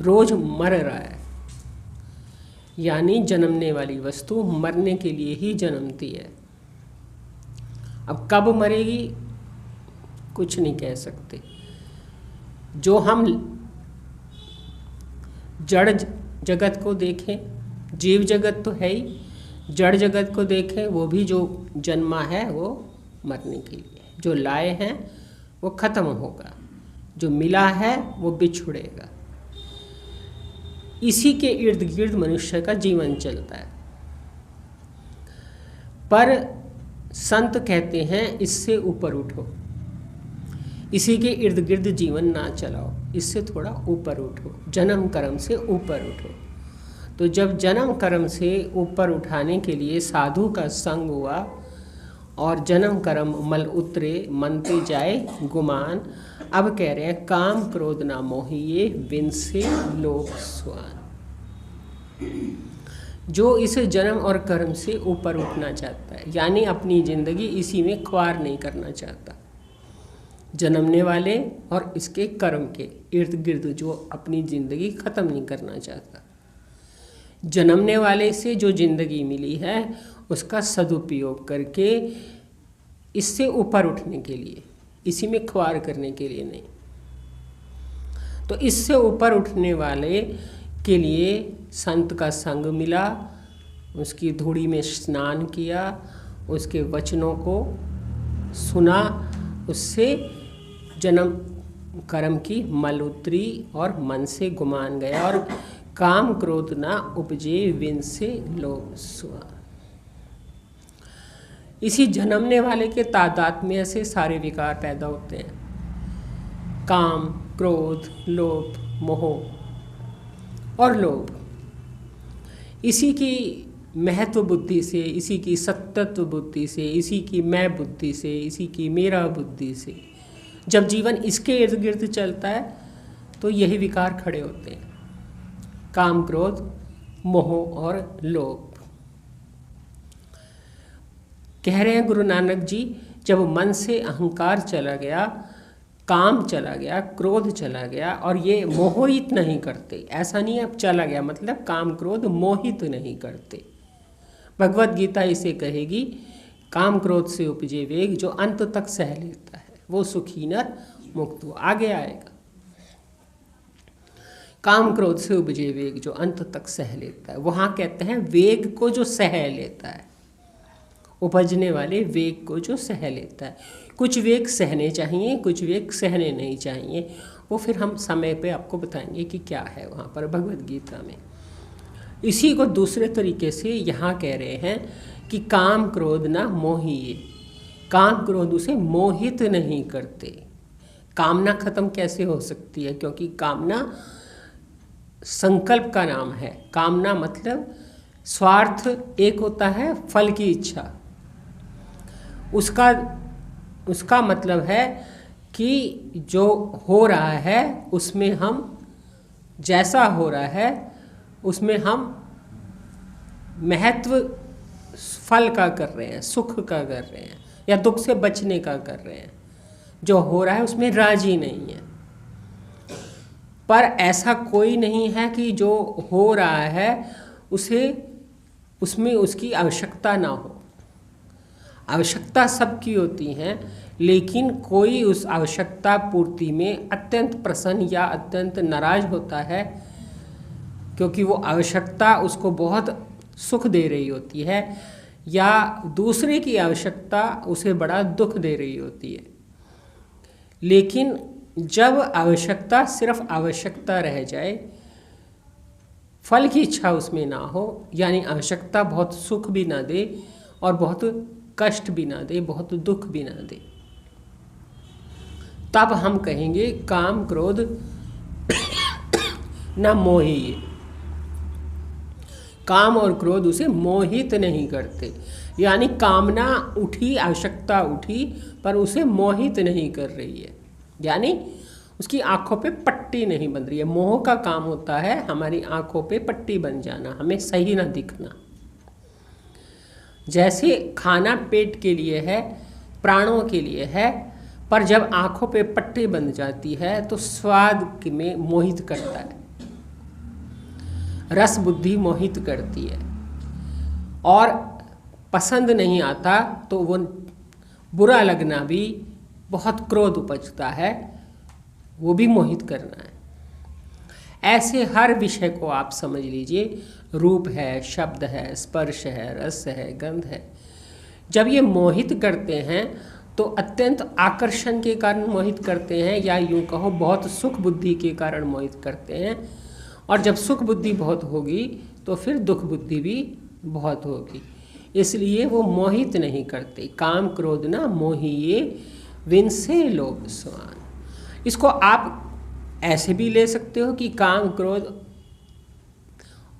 रोज मर रहा है, यानी जन्मने वाली वस्तु मरने के लिए ही जन्मती है। अब कब मरेगी कुछ नहीं कह सकते। जो हम जड़ जगत को देखें, जीव जगत तो है ही, जड़ जगत को देखें, वो भी जो जन्मा है वो मरने के लिए। जो लाए हैं वो खत्म होगा, जो मिला है वो बिछुड़ेगा। इसी के इर्द गिर्द मनुष्य का जीवन चलता है। पर संत कहते हैं इससे ऊपर उठो, इसी के इर्द गिर्द जीवन ना चलाओ, इससे थोड़ा ऊपर उठो, जन्म कर्म से ऊपर उठो। तो जब जन्म कर्म से ऊपर उठाने के लिए साधु का संग हुआ और जन्म कर्म मल उतरे, मनते जाए गुमान, अब कह रहे हैं काम क्रोध ना मोहिए, विनसे लोभ स्वान। जो इस जन्म और कर्म से ऊपर उठना चाहता है, यानी अपनी जिंदगी इसी में ख्वार नहीं करना चाहता, जन्मने वाले और इसके कर्म के इर्द गिर्द जो अपनी जिंदगी खत्म नहीं करना चाहता, जन्मने वाले से जो जिंदगी मिली है उसका सदुपयोग करके इससे ऊपर उठने के लिए, इसी में ख्वार करने के लिए नहीं। तो इससे ऊपर उठने वाले के लिए संत का संग मिला, उसकी धूड़ी में स्नान किया, उसके वचनों को सुना, उससे जन्म कर्म की मल उतरी और मन से गुमान गया और काम क्रोध ना उपजे, विनसे लोभ स्वान। इसी जन्मने वाले के तादात्म्य से सारे विकार पैदा होते हैं। काम, क्रोध, लोभ, मोह और लोभ, इसी की महत्व बुद्धि से, इसी की सत्तत्व बुद्धि से, इसी की मैं बुद्धि से, इसी की मेरा बुद्धि से जब जीवन इसके इर्द गिर्द चलता है तो यही विकार खड़े होते हैं, काम, क्रोध, मोह और लोभ। कह रहे हैं गुरु नानक जी, जब मन से अहंकार चला गया, काम चला गया, क्रोध चला गया और ये मोहित नहीं करते, ऐसा नहीं अब चला गया मतलब काम क्रोध मोहित नहीं करते। भगवत गीता इसे कहेगी, काम क्रोध से उपजे वेग जो अंत तक सह लेता है वो सुखी नर मुक्त। वो आगे आएगा, काम क्रोध से उपजे वेग जो अंत तक सह लेता है। वहाँ कहते हैं वेग को जो सह लेता है, उपजने वाले वेग को जो सह लेता है। कुछ वेग सहने चाहिए, कुछ वेग सहने नहीं चाहिए, वो फिर हम समय पे आपको बताएंगे कि क्या है वहाँ पर भगवत गीता में। इसी को दूसरे तरीके से यहाँ कह रहे हैं कि काम क्रोध ना मोहिए, काम क्रोध उसे मोहित नहीं करते। कामना खत्म कैसे हो सकती है? क्योंकि कामना संकल्प का नाम है। कामना मतलब स्वार्थ एक होता है फल की इच्छा, उसका मतलब है कि जो हो रहा है उसमें हम, जैसा हो रहा है उसमें हम महत्व फल का कर रहे हैं, सुख का कर रहे हैं या दुख से बचने का कर रहे हैं। जो हो रहा है उसमें राजी नहीं है। पर ऐसा कोई नहीं है कि जो हो रहा है उसमें उसकी आवश्यकता ना हो। आवश्यकता सबकी होती है, लेकिन कोई उस आवश्यकता पूर्ति में अत्यंत प्रसन्न या अत्यंत नाराज होता है, क्योंकि वो आवश्यकता उसको बहुत सुख दे रही होती है या दूसरे की आवश्यकता उसे बड़ा दुख दे रही होती है। लेकिन जब आवश्यकता सिर्फ आवश्यकता रह जाए, फल की इच्छा उसमें ना हो, यानी आवश्यकता बहुत सुख भी ना दे और बहुत कष्ट भी ना दे, बहुत दुख भी ना दे, तब हम कहेंगे काम क्रोध न मोहिए। काम और क्रोध उसे मोहित नहीं करते, यानी कामना उठी, आवश्यकता उठी, पर उसे मोहित नहीं कर रही है, यानी उसकी आंखों पे पट्टी नहीं बन रही है। मोह का काम होता है हमारी आंखों पे पट्टी बन जाना, हमें सही ना दिखना। जैसे खाना पेट के लिए है, प्राणों के लिए है, पर जब आंखों पे पट्टी बन जाती है तो स्वाद में मोहित करता है, रस बुद्धि मोहित करती है, और पसंद नहीं आता तो वो बुरा लगना भी, बहुत क्रोध उपजता है, वो भी मोहित करना है। ऐसे हर विषय को आप समझ लीजिए, रूप है, शब्द है, स्पर्श है, रस है, गंध है, जब ये मोहित करते हैं तो अत्यंत आकर्षण के कारण मोहित करते हैं, या यूँ कहो बहुत सुख बुद्धि के कारण मोहित करते हैं। और जब सुख बुद्धि बहुत होगी तो फिर दुख बुद्धि भी बहुत होगी, इसलिए वो मोहित नहीं करते। काम क्रोध ना मोहिए विनसे लोभ स्वान। इसको आप ऐसे भी ले सकते हो कि काम क्रोध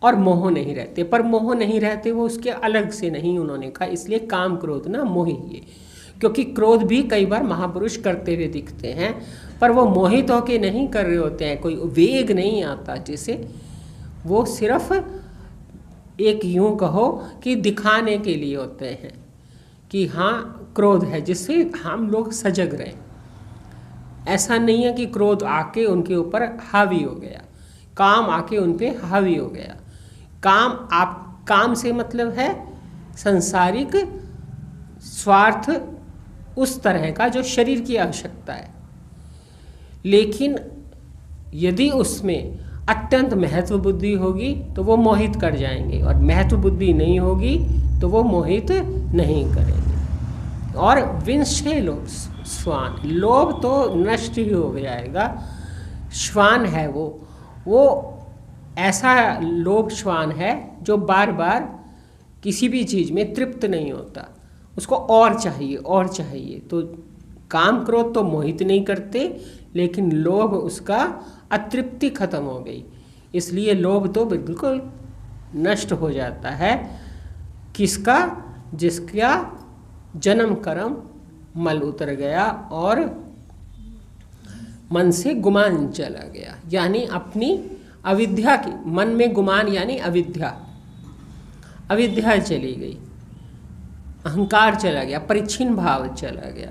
और मोह नहीं रहते, पर मोह नहीं रहते वो उसके अलग से नहीं उन्होंने कहा, इसलिए काम क्रोध ना मोहिए। क्योंकि क्रोध भी कई बार महापुरुष करते हुए दिखते हैं, पर वो मोहित होके नहीं कर रहे होते हैं, कोई वेग नहीं आता जिसे, वो सिर्फ एक यूं कहो कि दिखाने के लिए होते हैं कि हाँ क्रोध है, जिससे हम लोग सजग रहें। ऐसा नहीं है कि क्रोध आके उनके ऊपर हावी हो गया, काम आके उन पे हावी हो गया। काम से मतलब है संसारिक स्वार्थ, उस तरह का जो शरीर की आवश्यकता है। लेकिन यदि उसमें अत्यंत महत्व बुद्धि होगी तो वो मोहित कर जाएंगे, और महत्व बुद्धि नहीं होगी तो वो मोहित नहीं करेंगे। और विंशे लोभ स्वान, लोभ तो नष्ट ही हो जाएगा, श्वान है वो ऐसा लोभ श्वान है जो बार बार किसी भी चीज़ में तृप्त नहीं होता, उसको और चाहिए और चाहिए। तो काम क्रोध तो मोहित नहीं करते, लेकिन लोभ उसका अतृप्ति खत्म हो गई, इसलिए लोभ तो बिल्कुल नष्ट हो जाता है। किसका? जिसका जन्म कर्म मल उतर गया और मन से गुमान चला गया, यानी अपनी अविद्या की, मन में गुमान यानी अविद्या, अविद्या चली गई, अहंकार चला गया, परिच्छिन्न भाव चला गया।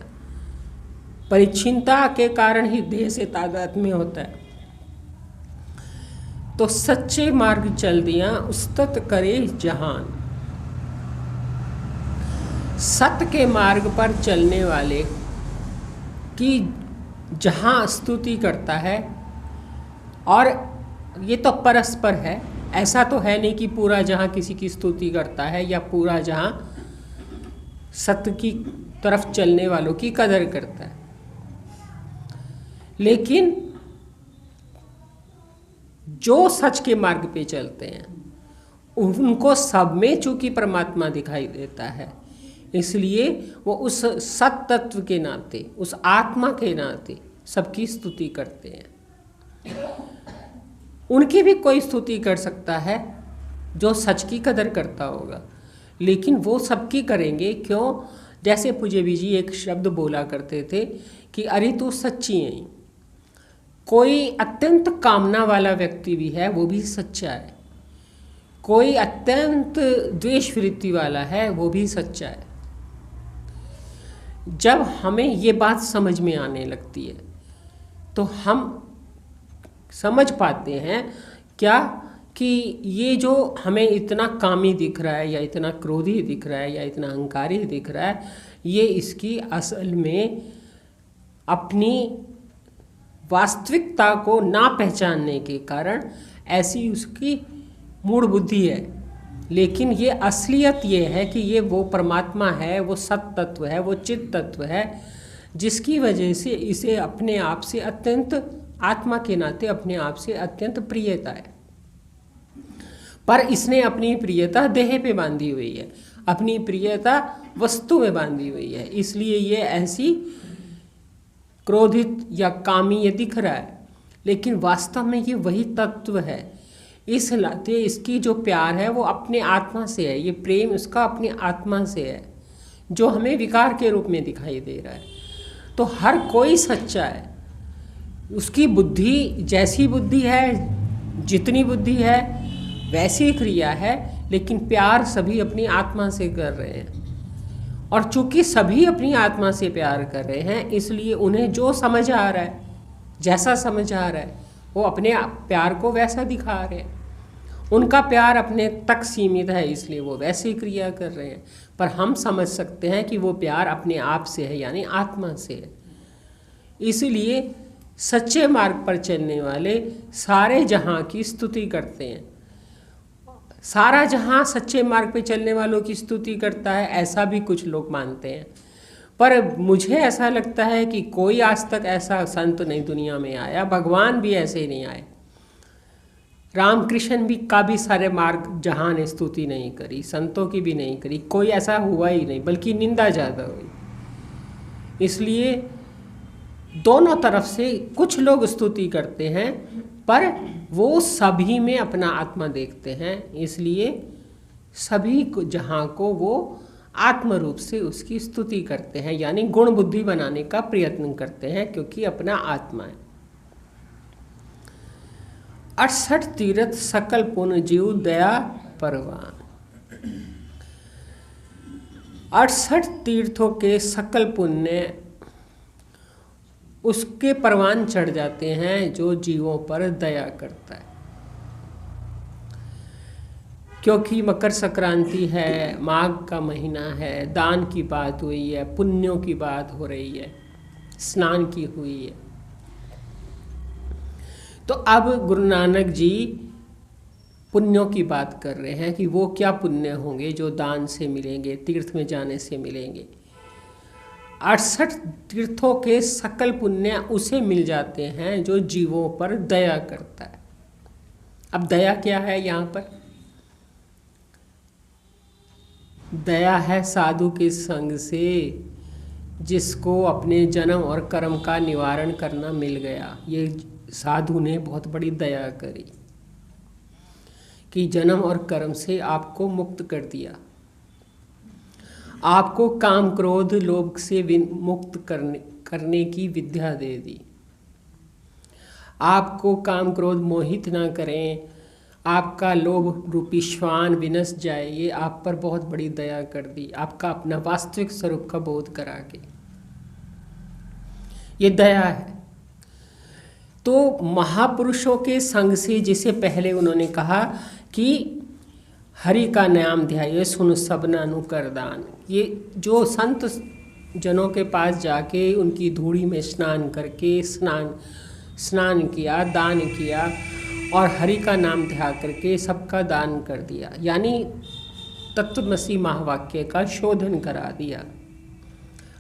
परिच्छिन्नता के कारण ही देह से तादात्म्य होता है। तो सच्चे मार्ग चल दिया उस्तत करे जहान। सत्य के मार्ग पर चलने वाले की जहाँ स्तुति करता है, और ये तो परस्पर है, ऐसा तो है नहीं कि पूरा जहाँ किसी की स्तुति करता है या पूरा जहाँ सत्य की तरफ चलने वालों की कदर करता है। लेकिन जो सच के मार्ग पे चलते हैं उनको सब में चूंकि परमात्मा दिखाई देता है, इसलिए वो उस सत तत्व के नाते, उस आत्मा के नाते सबकी स्तुति करते हैं। उनकी भी कोई स्तुति कर सकता है जो सच की कदर करता होगा, लेकिन वो सबकी करेंगे क्यों? जैसे पूज्य जी एक शब्द बोला करते थे कि अरे तू सच्ची है। कोई अत्यंत कामना वाला व्यक्ति भी है, वो भी सच्चा है। कोई अत्यंत द्वेष वृत्ति वाला है, वो भी सच्चा है। जब हमें ये बात समझ में आने लगती है तो हम समझ पाते हैं क्या कि ये जो हमें इतना कामी दिख रहा है या इतना क्रोधी दिख रहा है या इतना अहंकारी दिख रहा है, ये इसकी असल में अपनी वास्तविकता को ना पहचानने के कारण ऐसी उसकी मूढ़ बुद्धि है। लेकिन ये असलियत ये है कि ये वो परमात्मा है, वो सत तत्व है, वो चित तत्व है, जिसकी वजह से इसे अपने आप से अत्यंत, आत्मा के नाते अपने आप से अत्यंत प्रियता है। पर इसने अपनी प्रियता देह पे बांधी हुई है, अपनी प्रियता वस्तु में बांधी हुई है, इसलिए ये ऐसी क्रोधित या कामी ये दिख रहा है। लेकिन वास्तव में ये वही तत्व है। इस नाते इसकी जो प्यार है वो अपने आत्मा से है, ये प्रेम उसका अपनी आत्मा से है, जो हमें विकार के रूप में दिखाई दे रहा है। तो हर कोई सच्चा है, उसकी बुद्धि जैसी बुद्धि है, जितनी बुद्धि है वैसी क्रिया है, लेकिन प्यार सभी अपनी आत्मा से कर रहे हैं। और चूंकि सभी अपनी आत्मा से प्यार कर रहे हैं, इसलिए उन्हें जो समझ आ रहा है, जैसा समझ आ रहा है, वो अपने प्यार को वैसा दिखा रहे हैं। उनका प्यार अपने तक सीमित है, इसलिए वो वैसी क्रिया कर रहे हैं। पर हम समझ सकते हैं कि वो प्यार अपने आप से है, यानी आत्मा से है। इसलिए सच्चे मार्ग पर चलने वाले सारे जहां की स्तुति करते हैं। सारा जहां सच्चे मार्ग पे चलने वालों की स्तुति करता है, ऐसा भी कुछ लोग मानते हैं। पर मुझे ऐसा लगता है कि कोई आज तक ऐसा संत नहीं दुनिया में आया, भगवान भी ऐसे ही नहीं आए, रामकृष्ण भी का भी सारे मार्ग जहां ने स्तुति नहीं करी, संतों की भी नहीं करी, कोई ऐसा हुआ ही नहीं, बल्कि निंदा ज़्यादा हुई। इसलिए दोनों तरफ से कुछ लोग स्तुति करते हैं, पर वो सभी में अपना आत्मा देखते हैं, इसलिए सभी को जहाँ को वो आत्म रूप से उसकी स्तुति करते हैं, यानी गुण बुद्धि बनाने का प्रयत्न करते हैं, क्योंकि अपना आत्मा है। 68 तीर्थ सकल पुण्य जीव दया परवान। 68 तीर्थों के सकल पुण्य उसके परवान चढ़ जाते हैं जो जीवों पर दया करता है। क्योंकि मकर संक्रांति है, माघ का महीना है, दान की बात हुई है, पुण्यों की बात हो रही है, स्नान की हुई है। तो अब गुरु नानक जी पुण्यों की बात कर रहे हैं कि वो क्या पुण्य होंगे जो दान से मिलेंगे, तीर्थ में जाने से मिलेंगे। 68 तीर्थों के सकल पुण्य उसे मिल जाते हैं जो जीवों पर दया करता है। अब दया क्या है यहाँ पर? दया है साधु के संग से जिसको अपने जन्म और कर्म का निवारण करना मिल गया। ये साधु ने बहुत बड़ी दया करी। कि जन्म और कर्म से आपको मुक्त कर दिया, आपको काम क्रोध लोभ से मुक्त करने की विद्या दे दी, आपको काम क्रोध मोहित ना करें, आपका लोभ रूपी श्वान विनस जाए, ये आप पर बहुत बड़ी दया कर दी, आपका अपना वास्तविक स्वरूप का बोध करा के। ये दया है। तो महापुरुषों के संग से, जिसे पहले उन्होंने कहा कि हरि का नाम ध्याये सुन सबना अनुकर दान, ये जो संत जनों के पास जाके उनकी धूड़ी में स्नान करके स्नान किया, दान किया और हरि का नाम ध्या करके सबका दान कर दिया, यानी तत्वमसी महावाक्य का शोधन करा दिया,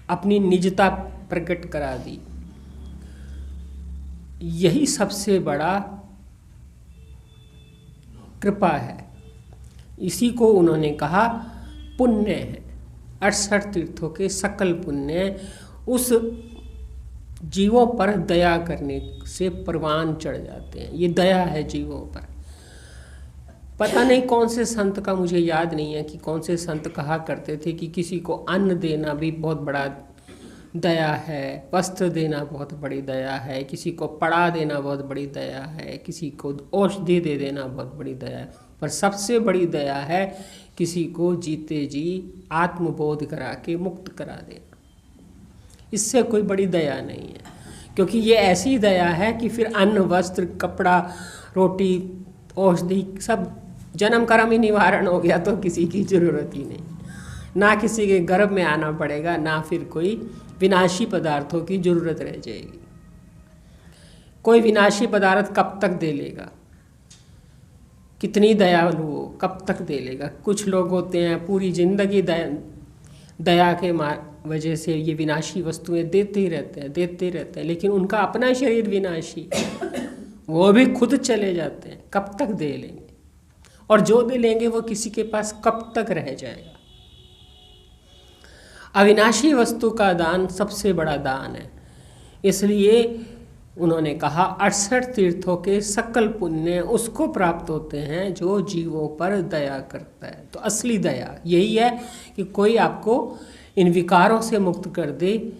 अपनी निजता प्रकट करा दी, यही सबसे बड़ा कृपा है। इसी को उन्होंने कहा पुण्य है। 68 तीर्थों के सकल पुण्य उस जीवों पर दया करने से परवान चढ़ जाते हैं। ये दया है जीवों पर। पता नहीं कौन से संत का, मुझे याद नहीं है कि कौन से संत कहा करते थे कि किसी को अन्न देना भी बहुत बड़ा दया है, वस्त्र देना बहुत बड़ी दया है, किसी को पढ़ा देना बहुत बड़ी दया है, किसी को औषधि दे देना बहुत बड़ी दया है, पर सबसे बड़ी दया है किसी को जीते जी आत्मबोध करा के मुक्त करा देना। इससे कोई बड़ी दया नहीं है, क्योंकि ये ऐसी दया है कि फिर अन्न वस्त्र कपड़ा रोटी औषधि सब जन्म कर्म ही निवारण हो गया, तो किसी की जरूरत ही नहीं, ना किसी के गर्भ में आना पड़ेगा, ना फिर कोई विनाशी पदार्थों की जरूरत रह जाएगी। कोई विनाशी पदार्थ कब तक दे लेगा, कितनी दयालु हो, कब तक दे लेगा। कुछ लोग होते हैं पूरी जिंदगी दया के वजह से ये विनाशी वस्तुएं देते ही रहते हैं, लेकिन उनका अपना शरीर विनाशी, वो भी खुद चले जाते हैं, कब तक दे लेंगे, और जो दे लेंगे वो किसी के पास कब तक रह जाएगा। अविनाशी वस्तु का दान सबसे बड़ा दान है। इसलिए उन्होंने कहा 68 तीर्थों के सकल पुण्य उसको प्राप्त होते हैं जो जीवों पर दया करता है। तो असली दया यही है कि कोई आपको इन विकारों से मुक्त कर दे,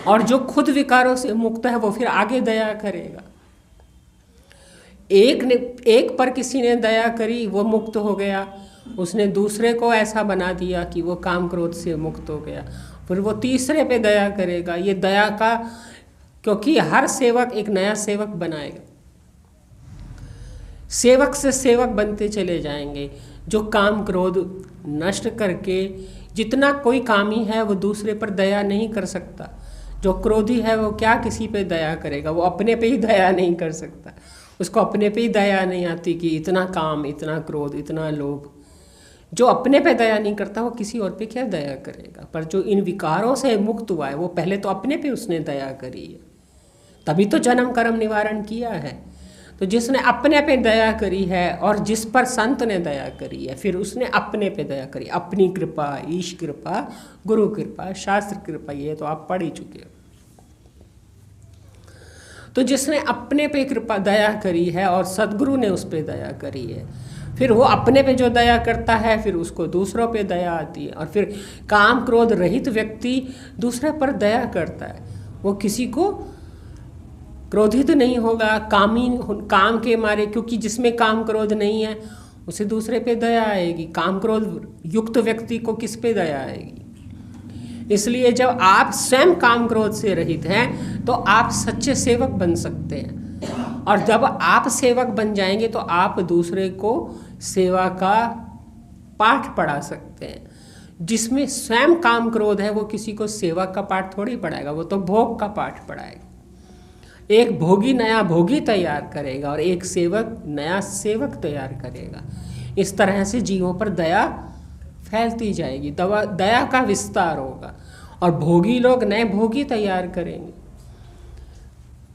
और जो खुद विकारों से मुक्त है वो फिर आगे दया करेगा। एक पर किसी ने दया करी, वो मुक्त हो गया, उसने दूसरे को ऐसा बना दिया कि वो काम क्रोध से मुक्त हो गया, फिर वो तीसरे पे दया करेगा। ये दया का, क्योंकि हर सेवक एक नया सेवक बनाएगा, सेवक से सेवक बनते चले जाएंगे। जो काम क्रोध नष्ट करके, जितना कोई कामी है वो दूसरे पर दया नहीं कर सकता, जो क्रोधी है वो क्या किसी पे दया करेगा, वो अपने पे ही दया नहीं कर सकता, उसको अपने पे ही दया नहीं आती कि इतना काम, इतना क्रोध, इतना लोभ। जो अपने पे दया नहीं करता वो किसी और पे क्या दया करेगा। पर जो इन विकारों से मुक्त हुआ है वो पहले तो अपने पे उसने दया करी है, तभी तो जन्म कर्म निवारण किया है। तो जिसने अपने पे दया करी है और जिस पर संत ने दया करी है, फिर उसने अपने पे दया करी। अपनी कृपा, ईश कृपा, गुरु कृपा, शास्त्र कृपा, ये तो आप पढ़ ही चुके हो। तो जिसने अपने पे कृपा दया करी है और सद्गुरु ने उस पे दया करी है, फिर वो अपने पे जो दया करता है फिर उसको दूसरों पे दया आती है। और फिर काम क्रोध रहित व्यक्ति दूसरे पर दया करता है, वो किसी को क्रोधित नहीं होगा काम के मारे, क्योंकि जिसमें काम क्रोध नहीं है उसे दूसरे पे दया आएगी। काम क्रोध युक्त व्यक्ति को किस पे दया आएगी। इसलिए जब आप स्वयं काम क्रोध से रहित हैं तो आप सच्चे सेवक बन सकते हैं, और जब आप सेवक बन जाएंगे तो आप दूसरे को सेवा का पाठ पढ़ा सकते हैं। जिसमें स्वयं काम क्रोध है वो किसी को सेवा का पाठ थोड़ी पढ़ाएगा, वो तो भोग का पाठ पढ़ाएगा। एक भोगी नया भोगी तैयार करेगा और एक सेवक नया सेवक तैयार करेगा। इस तरह से जीवों पर दया फैलती जाएगी, दया का विस्तार होगा और भोगी लोग नए भोगी तैयार करेंगे।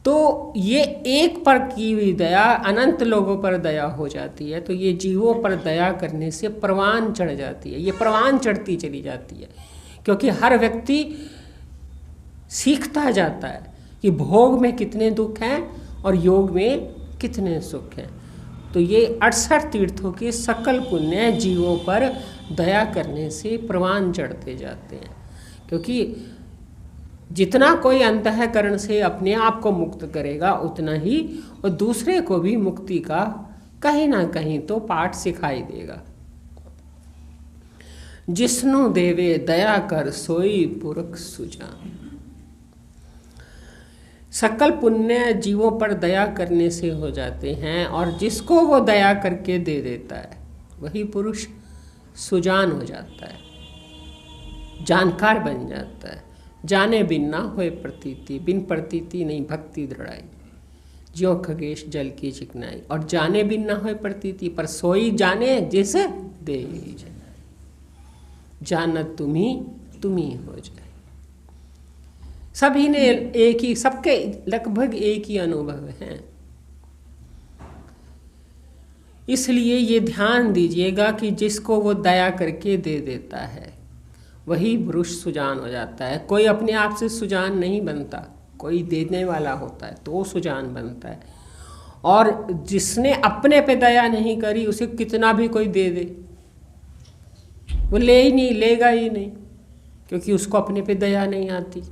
तो ये एक पर की हुई दया अनंत लोगों पर दया हो जाती है। तो ये जीवों पर दया करने से परवान चढ़ जाती है, ये परवान चढ़ती चली जाती है, क्योंकि हर व्यक्ति सीखता जाता है कि भोग में कितने दुख हैं और योग में कितने सुख हैं। तो ये 68 तीर्थों के सकल पुण्य जीवों पर दया करने से प्रवान चढ़ते जाते हैं। क्योंकि जितना कोई अंतःकरण से अपने आप को मुक्त करेगा उतना ही और दूसरे को भी मुक्ति का कहीं ना कहीं तो पाठ सिखाई देगा। जिसनु देवे दया कर सोई पुरख सुजान। सकल पुण्य जीवों पर दया करने से हो जाते हैं और जिसको वो दया करके दे देता है वही पुरुष सुजान हो जाता है, जानकार बन जाता है। जाने बिन ना होए प्रतीति, बिन प्रतीति नहीं भक्ति दृढ़ाई, ज्यों खगेश जल की चिकनाई। और जाने बिन ना होए प्रतीति, पर सोई जाने जैसे दे जाए, जानत तुम्ही हो जाए। सभी ने एक ही, सबके लगभग एक ही अनुभव हैं। इसलिए ये ध्यान दीजिएगा कि जिसको वो दया करके दे देता है वही पुरुष सुजान हो जाता है। कोई अपने आप से सुजान नहीं बनता, कोई देने वाला होता है तो वो सुजान बनता है। और जिसने अपने पे दया नहीं करी उसे कितना भी कोई दे दे वो लेगा ही नहीं, क्योंकि उसको अपने पे दया नहीं आती।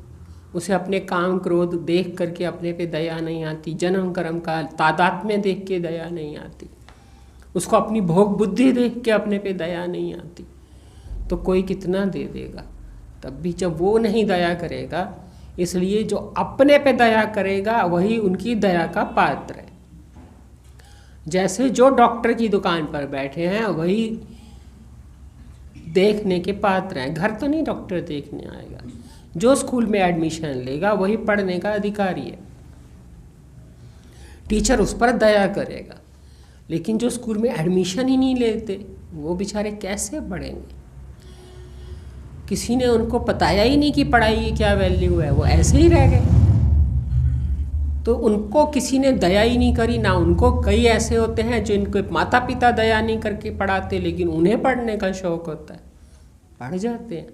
उसे अपने काम क्रोध देख करके अपने पे दया नहीं आती, जन्म कर्म का तादात्म्य देख के दया नहीं आती, उसको अपनी भोग बुद्धि देख के अपने पे दया नहीं आती। तो कोई कितना दे देगा, तब भी जब वो नहीं दया करेगा। इसलिए जो अपने पे दया करेगा वही उनकी दया का पात्र है। जैसे जो डॉक्टर की दुकान पर बैठे हैं वही देखने के पात्र हैं। घर तो नहीं डॉक्टर देखने आएगा, जो स्कूल में एडमिशन लेगा वही पढ़ने का अधिकारी है। टीचर उस पर दया करेगा, लेकिन जो स्कूल में एडमिशन ही नहीं लेते वो बेचारे कैसे पढ़ेंगे। किसी ने उनको बताया ही नहीं कि पढ़ाई की क्या वैल्यू है, वो ऐसे ही रह गए। तो उनको किसी ने दया ही नहीं करी ना उनको। कई ऐसे होते हैं जिनको माता पिता दया नहीं करके पढ़ाते, लेकिन उन्हें पढ़ने का शौक होता है, पढ़ जाते हैं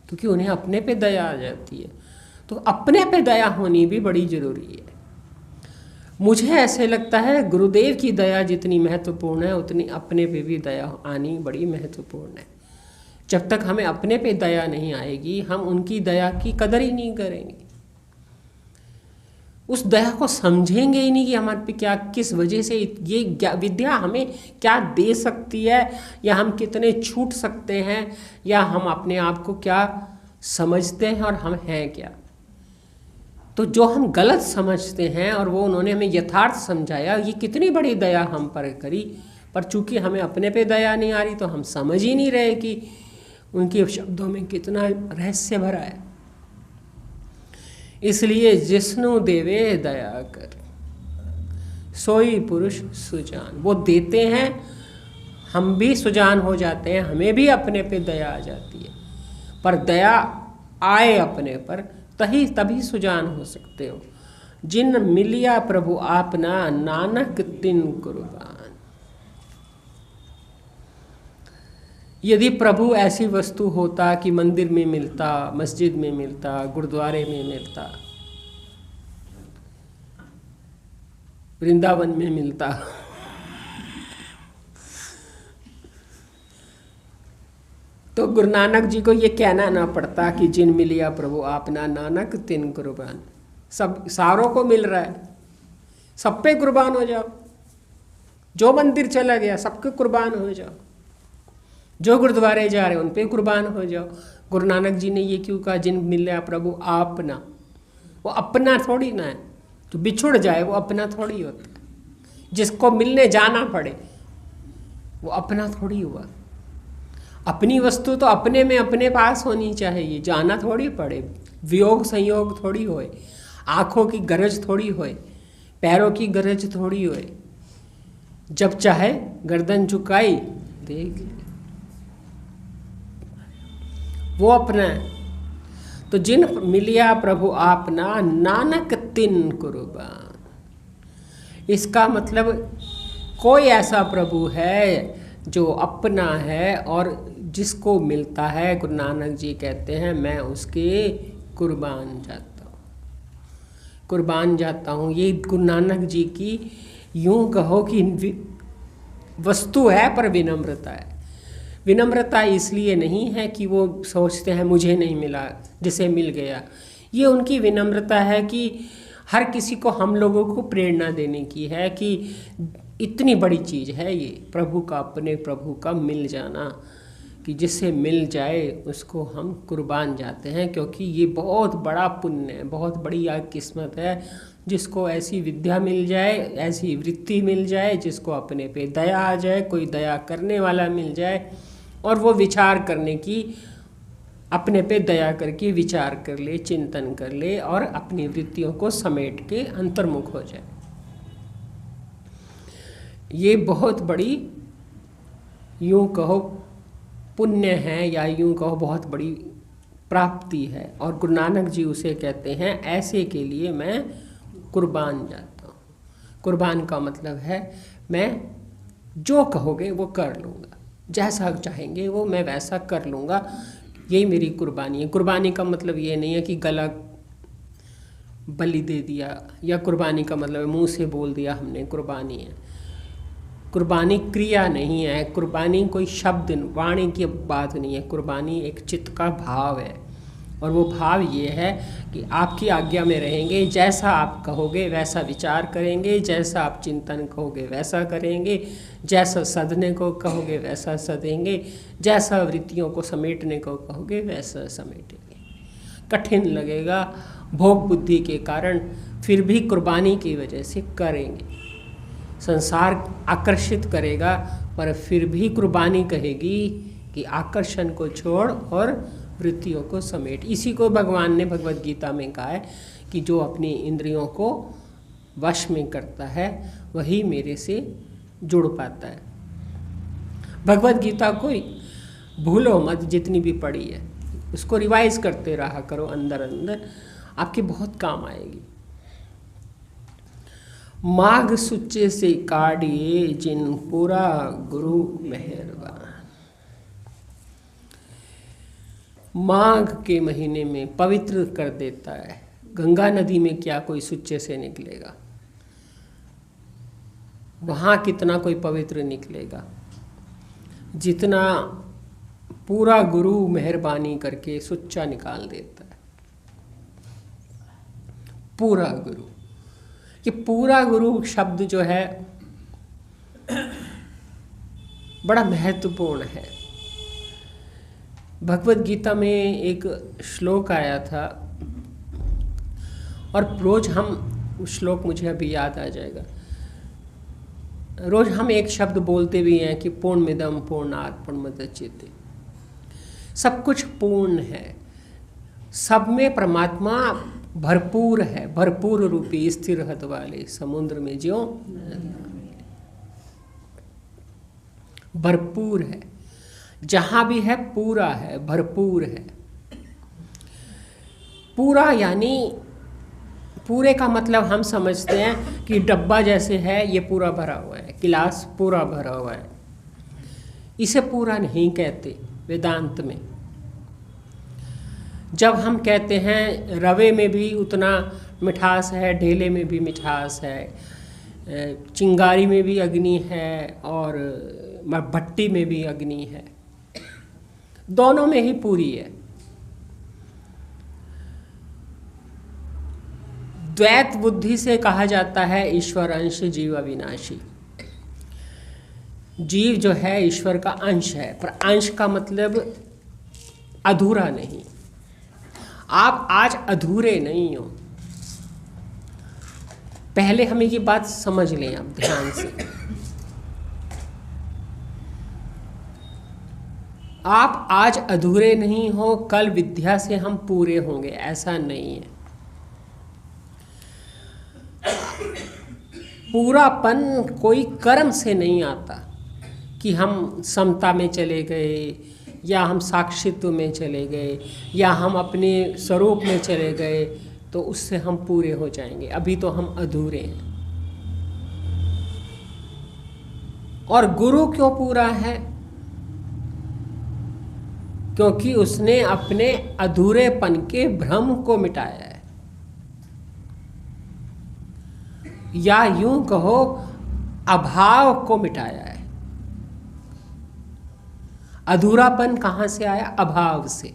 क्योंकि उन्हें अपने पे दया आ जाती है। तो अपने पे दया होनी भी बड़ी ज़रूरी है। मुझे ऐसे लगता है गुरुदेव की दया जितनी महत्वपूर्ण है उतनी अपने पे भी दया आनी बड़ी महत्वपूर्ण है। जब तक हमें अपने पे दया नहीं आएगी हम उनकी दया की कदर ही नहीं करेंगे, उस दया को समझेंगे ही नहीं कि हमारे पे क्या, किस वजह से ये विद्या हमें क्या दे सकती है, या हम कितने छूट सकते हैं, या हम अपने आप को क्या समझते हैं और हम हैं क्या। तो जो हम गलत समझते हैं और वो उन्होंने हमें यथार्थ समझाया, ये कितनी बड़ी दया हम पर करी, पर चूंकि हमें अपने पे दया नहीं आ रही तो हम समझ ही नहीं रहे कि उनके शब्दों में कितना रहस्य भरा है। इसलिए जिसनु देवे दया कर सोई पुरुष सुजान। वो देते हैं, हम भी सुजान हो जाते हैं, हमें भी अपने पे दया आ जाती है। पर दया आए अपने पर तभी सुजान हो सकते हो। जिन मिलिया प्रभु आपना नानक तिन कुर्बान। यदि प्रभु ऐसी वस्तु होता कि मंदिर में मिलता, मस्जिद में मिलता, गुरुद्वारे में मिलता, वृंदावन में मिलता, तो गुरु नानक जी को ये कहना ना पड़ता कि जिन मिलिया प्रभु आपना नानक तिन कुर्बान। सब सारों को मिल रहा है, सब पे कुर्बान हो जाओ। जो मंदिर चला गया सबके कुर्बान हो जाओ, जो गुरुद्वारे जा रहे हैं उन पे कुर्बान हो जाओ। गुरु नानक जी ने ये क्यों कहा जिन मिलिया प्रभु आपना? वो अपना थोड़ी ना है, तो बिछुड़ जाए वो अपना थोड़ी होता है। जिसको मिलने जाना पड़े वो अपना थोड़ी हुआ। अपनी वस्तु तो अपने में अपने पास होनी चाहिए, जाना थोड़ी पड़े, वियोग संयोग थोड़ी होए, आँखों की गरज थोड़ी होए, पैरों की गरज थोड़ी होए। जब चाहे गर्दन झुकाई देख वो अपना है। तो जिन मिलिया प्रभु आपना नानक तिन कुर्बान। इसका मतलब कोई ऐसा प्रभु है जो अपना है और जिसको मिलता है, गुरु नानक जी कहते हैं मैं उसके कुर्बान जाता हूँ, कुर्बान जाता हूँ। ये गुरु नानक जी की यूँ कहो कि वस्तु है पर विनम्रता है। विनम्रता इसलिए नहीं है कि वो सोचते हैं मुझे नहीं मिला, जिसे मिल गया। ये उनकी विनम्रता है कि हर किसी को, हम लोगों को प्रेरणा देने की है कि इतनी बड़ी चीज़ है ये प्रभु का, अपने प्रभु का मिल जाना, कि जिससे मिल जाए उसको हम कुर्बान जाते हैं, क्योंकि ये बहुत बड़ा पुण्य है, बहुत बड़ी किस्मत है जिसको ऐसी विद्या मिल जाए, ऐसी वृत्ति मिल जाए, जिसको अपने पे दया आ जाए, कोई दया करने वाला मिल जाए और वो विचार करने की, अपने पे दया करके विचार कर ले, चिंतन कर ले और अपनी वृत्तियों को समेट के अंतर्मुख हो जाए। ये बहुत बड़ी, यूँ कहो पुण्य है, या यूँ कहो बहुत बड़ी प्राप्ति है। और गुरु नानक जी उसे कहते हैं, ऐसे के लिए मैं कुर्बान जाता हूँ। कुर्बान का मतलब है मैं जो कहोगे वो कर लूँगा, जैसा चाहेंगे वो मैं वैसा कर लूँगा, यही मेरी कुर्बानी है। कुर्बानी का मतलब ये नहीं है कि गला बलि दे दिया, या कुर्बानी का मतलब है मुंह से बोल दिया हमने कुर्बानी है। कुर्बानी क्रिया नहीं है, कुर्बानी कोई शब्द वाणी की बात नहीं है। कुर्बानी एक चित्त का भाव है, और वो भाव ये है कि आपकी आज्ञा में रहेंगे, जैसा आप कहोगे वैसा विचार करेंगे, जैसा आप चिंतन कहोगे वैसा करेंगे, जैसा सधने को कहोगे वैसा सधेंगे, जैसा वृत्तियों को समेटने को कहोगे वैसा समेटेंगे। कठिन लगेगा भोग बुद्धि के कारण, फिर भी कुर्बानी की वजह से करेंगे। संसार आकर्षित करेगा, पर फिर भी कुर्बानी कहेगी कि आकर्षण को छोड़ और वृत्तियों को समेट। इसी को भगवान ने भगवद गीता में कहा है कि जो अपनी इंद्रियों को वश में करता है वही मेरे से जुड़ पाता है। भगवद गीता को भूलो मत, जितनी भी पढ़ी है उसको रिवाइज करते रहा करो अंदर अंदर, आपके बहुत काम आएगी। माघ सुच्चे से काढ़िए जिन पूरा गुरु मेहरबान। माघ के महीने में पवित्र कर देता है। गंगा नदी में क्या कोई सुच्चे से निकलेगा, वहाँ कितना कोई पवित्र निकलेगा, जितना पूरा गुरु मेहरबानी करके सुच्चा निकाल देता है। पूरा गुरु, ये पूरा गुरु शब्द जो है बड़ा महत्वपूर्ण है। भगवद गीता में एक श्लोक आया था, और रोज हम श्लोक, मुझे अभी याद आ जाएगा, रोज हम एक शब्द बोलते भी हैं कि पूर्णमिदं पूर्णात् पूर्णमुदच्यते। सब कुछ पूर्ण है, सब में परमात्मा भरपूर है, भरपूर रूपी स्थिर हद वाले समुद्र में ज्यों भरपूर है। जहाँ भी है पूरा है, भरपूर है। पूरा यानी, पूरे का मतलब हम समझते हैं कि डब्बा जैसे है, ये पूरा भरा हुआ है, गिलास पूरा भरा हुआ है। इसे पूरा नहीं कहते वेदांत में। जब हम कहते हैं रवे में भी उतना मिठास है, ढेले में भी मिठास है, चिंगारी में भी अग्नि है और भट्टी में भी अग्नि है, दोनों में ही पूरी है। द्वैत बुद्धि से कहा जाता है ईश्वर अंश जीव अविनाशी। जीव जो है ईश्वर का अंश है, पर अंश का मतलब अधूरा नहीं। आप आज अधूरे नहीं हो। पहले हमें ये बात समझ लें आप ध्यान से। आप आज अधूरे नहीं हो, कल विद्या से हम पूरे होंगे, ऐसा नहीं है। पूरापन कोई कर्म से नहीं आता कि हम समता में चले गए, या हम साक्षित्व में चले गए, या हम अपने स्वरूप में चले गए तो उससे हम पूरे हो जाएंगे। अभी तो हम अधूरे हैं। और गुरु क्यों पूरा है? क्योंकि उसने अपने अधूरेपन के भ्रम को मिटाया है, या यूं कहो अभाव को मिटाया है। अधूरापन कहाँ से आया? अभाव से।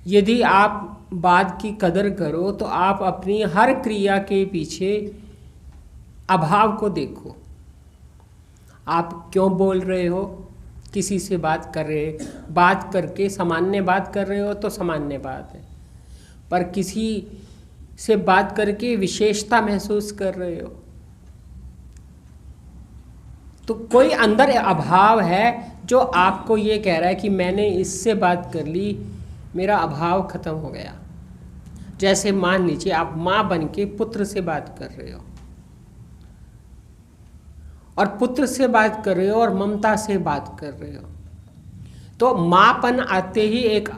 यदि आप बात की कदर करो तो आप अपनी हर क्रिया के पीछे अभाव को देखो। आप क्यों बोल रहे हो? किसी से बात कर रहे, बात करके सामान्य बात कर रहे हो तो सामान्य बात है, पर किसी से बात करके विशेषता महसूस कर रहे हो तो कोई अंदर अभाव है जो आपको ये कह रहा है कि मैंने इससे बात कर ली, मेरा अभाव खत्म हो गया। जैसे मान लीजिए आप माँ बन के पुत्र से बात कर रहे हो, और पुत्र से बात कर रहे हो और ममता से बात कर रहे हो, तो माँपन आते ही एक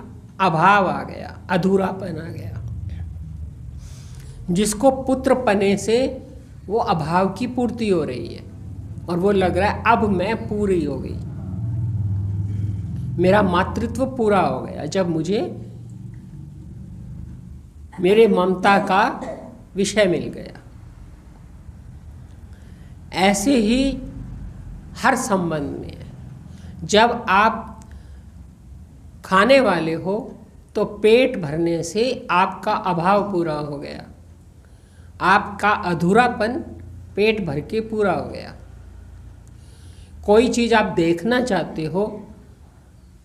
अभाव आ गया, अधूरापन आ गया, जिसको पुत्र पने से वो अभाव की पूर्ति हो रही है और वो लग रहा है अब मैं पूरी हो गई, मेरा मातृत्व पूरा हो गया जब मुझे मेरे ममता का विषय मिल गया। ऐसे ही हर संबंध में है। जब आप खाने वाले हो तो पेट भरने से आपका अभाव पूरा हो गया, आपका अधूरापन पेट भर के पूरा हो गया। कोई चीज़ आप देखना चाहते हो,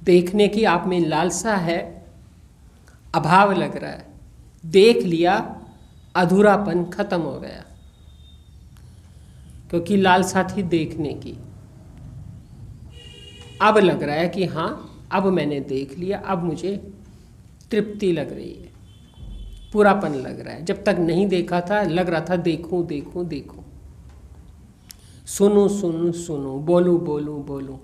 देखने की आप में लालसा है, अभाव लग रहा है, देख लिया, अधूरापन खत्म हो गया, क्योंकि लालसा थी देखने की। अब लग रहा है कि हाँ अब मैंने देख लिया, अब मुझे तृप्ति लग रही है, पूरापन लग रहा है। जब तक नहीं देखा था लग रहा था देखूं देखूं देखूं, सुनूं सुनूं सुनूं, बोलूं बोलूं बोलूं।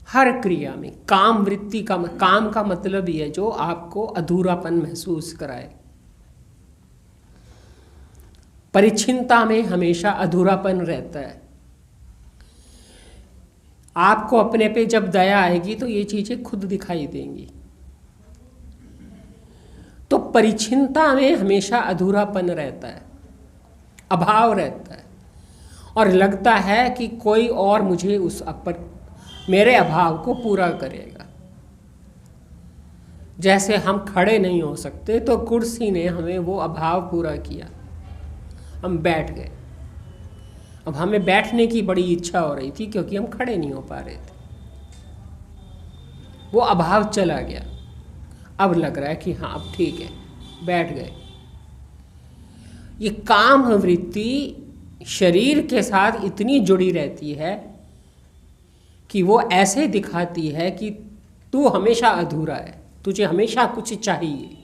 हर क्रिया में काम वृत्ति का, काम का मतलब ही है जो आपको अधूरापन महसूस कराए। परिच्छिन्नता में हमेशा अधूरापन रहता है। आपको अपने पे जब दया आएगी तो ये चीजें खुद दिखाई देंगी। तो परिच्छिन्नता में हमेशा अधूरापन रहता है, अभाव रहता है, और लगता है कि कोई और मुझे उस मेरे अभाव को पूरा करेगा। जैसे हम खड़े नहीं हो सकते तो कुर्सी ने हमें वो अभाव पूरा किया, हम बैठ गए। अब हमें बैठने की बड़ी इच्छा हो रही थी क्योंकि हम खड़े नहीं हो पा रहे थे, वो अभाव चला गया। अब लग रहा है कि हाँ अब ठीक है, बैठ गए। ये काम वृत्ति शरीर के साथ इतनी जुड़ी रहती है कि वो ऐसे दिखाती है कि तू हमेशा अधूरा है, तुझे हमेशा कुछ चाहिए,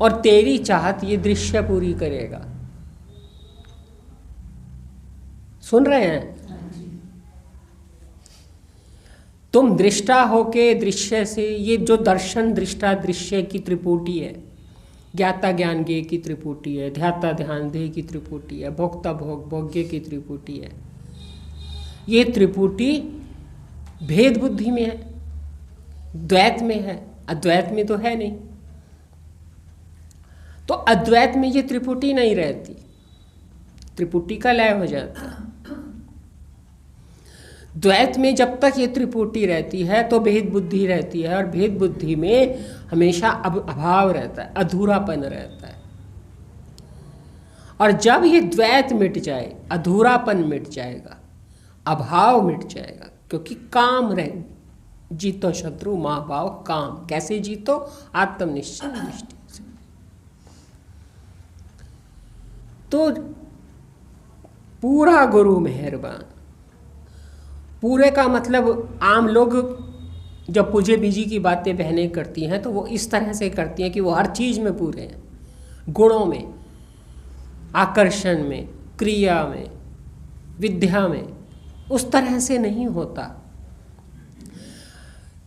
और तेरी चाहत ये दृश्य पूरी करेगा। सुन रहे हैं? तुम दृष्टा होके दृश्य से, ये जो दर्शन दृष्टा दृश्य की त्रिपुटी है, ज्ञाता ज्ञान ज्ञेय की त्रिपुटी है, ध्याता ध्यान देह की त्रिपुटी है, भोक्ता भोग भोग्य की त्रिपुटी है। ये त्रिपुटी भेद बुद्धि में है, द्वैत में है, अद्वैत में तो है नहीं। तो अद्वैत में ये त्रिपुटी नहीं रहती, त्रिपुटी का लय हो जाता है। द्वैत में जब तक ये त्रिपुटी रहती है तो भेद बुद्धि रहती है, और भेद बुद्धि में हमेशा अभाव रहता है, अधूरापन रहता है। और जब ये द्वैत मिट जाए, अधूरापन मिट जाएगा, अभाव मिट जाएगा, क्योंकि काम रहे। जीतो शत्रु महाभाव काम, कैसे जीतो? आत्मनिश्चय दृष्टि से। तो पूरा गुरु मेहरबान। पूरे का मतलब आम लोग जब पूजे बीजी की बातें बहनें करती हैं तो वो इस तरह से करती हैं कि वो हर चीज़ में पूरे हैं, गुणों में, आकर्षण में, क्रिया में, विद्या में। उस तरह से नहीं होता।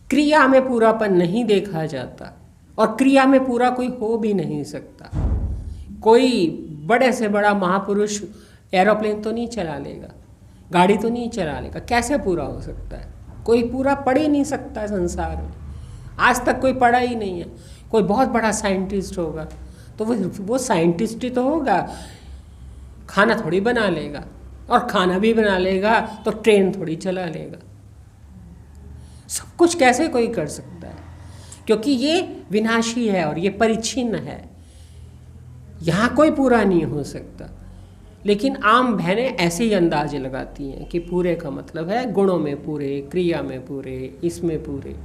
क्रिया में पूरापन नहीं देखा जाता, और क्रिया में पूरा कोई हो भी नहीं सकता। कोई बड़े से बड़ा महापुरुष एरोप्लेन तो नहीं चला लेगा, गाड़ी तो नहीं चला लेगा, कैसे पूरा हो सकता है? कोई पूरा पढ़ ही नहीं सकता संसार में, आज तक कोई पढ़ा ही नहीं है। कोई बहुत बड़ा साइंटिस्ट होगा तो वो साइंटिस्ट ही तो होगा, खाना थोड़ी बना लेगा, और खाना भी बना लेगा तो ट्रेन थोड़ी चला लेगा। सब कुछ कैसे कोई कर सकता है? क्योंकि ये विनाशी है और ये परिच्छिन्न है, यहाँ कोई पूरा नहीं हो सकता। लेकिन आम बहनें ऐसे ही अंदाजे लगाती हैं कि पूरे का मतलब है गुणों में पूरे, क्रिया में पूरे, इसमें पूरे।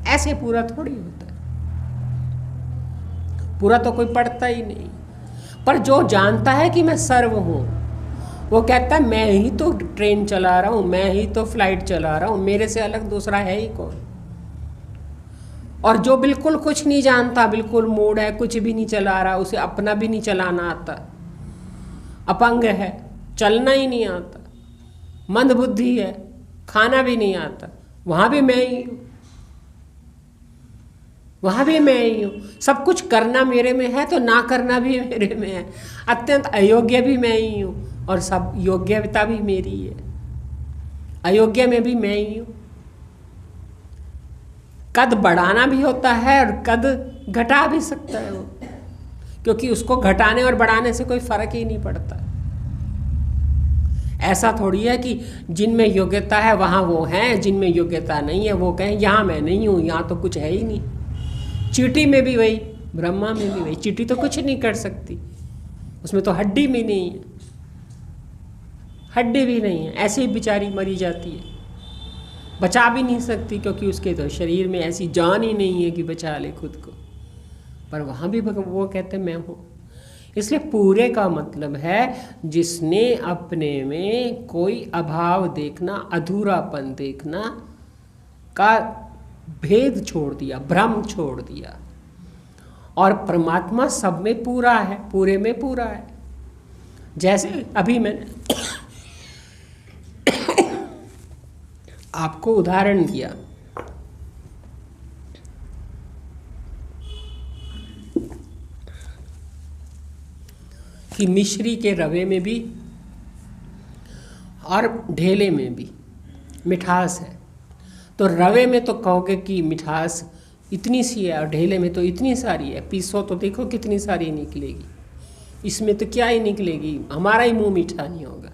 ऐसे पूरा थोड़ी होता है, पूरा तो कोई पढ़ता ही नहीं। पर जो जानता है कि मैं सर्व हूँ, वो कहता है मैं ही तो ट्रेन चला रहा हूँ, मैं ही तो फ्लाइट चला रहा हूँ, मेरे से अलग दूसरा है ही कौन। और जो बिल्कुल कुछ नहीं जानता, बिल्कुल मूड है, कुछ भी नहीं चला रहा, उसे अपना भी नहीं चलाना आता, अपंग है, चलना ही नहीं आता, मंद बुद्धि है, खाना भी नहीं आता, वहाँ भी मैं ही हूँ, वहाँ भी मैं ही हूँ। सब कुछ करना मेरे में है तो ना करना भी मेरे में है। अत्यंत अयोग्य भी मैं ही हूँ और सब योग्यता भी मेरी है। अयोग्य में भी मैं ही हूँ। कद बढ़ाना भी होता है और कद घटा भी सकता है वो, क्योंकि उसको घटाने और बढ़ाने से कोई फर्क ही नहीं पड़ता। ऐसा थोड़ी है कि जिनमें योग्यता है वहाँ वो हैं, जिनमें योग्यता नहीं है वो कहें यहाँ मैं नहीं हूँ, यहाँ तो कुछ है ही नहीं। चींटी में भी वही, ब्रह्मा में भी वही। चींटी तो कुछ नहीं कर सकती, उसमें तो हड्डी भी नहीं है, हड्डी भी नहीं है, ऐसे ही बेचारी मरी जाती है, बचा भी नहीं सकती, क्योंकि उसके तो शरीर में ऐसी जान ही नहीं है कि बचा ले खुद को। पर वहाँ भी वो कहते मैं हूँ। इसलिए पूरे का मतलब है जिसने अपने में कोई अभाव देखना, अधूरापन देखना का भेद छोड़ दिया, भ्रम छोड़ दिया। और परमात्मा सब में पूरा है, पूरे में पूरा है। जैसे अभी मैंने आपको उदाहरण दिया कि मिश्री के रवे में भी और ढेले में भी मिठास है। तो रवे में तो कहोगे कि मिठास इतनी सी है और ढेले में तो इतनी सारी है, पीसो तो देखो कितनी सारी निकलेगी, इसमें तो क्या ही निकलेगी, हमारा ही मुंह मीठा नहीं होगा।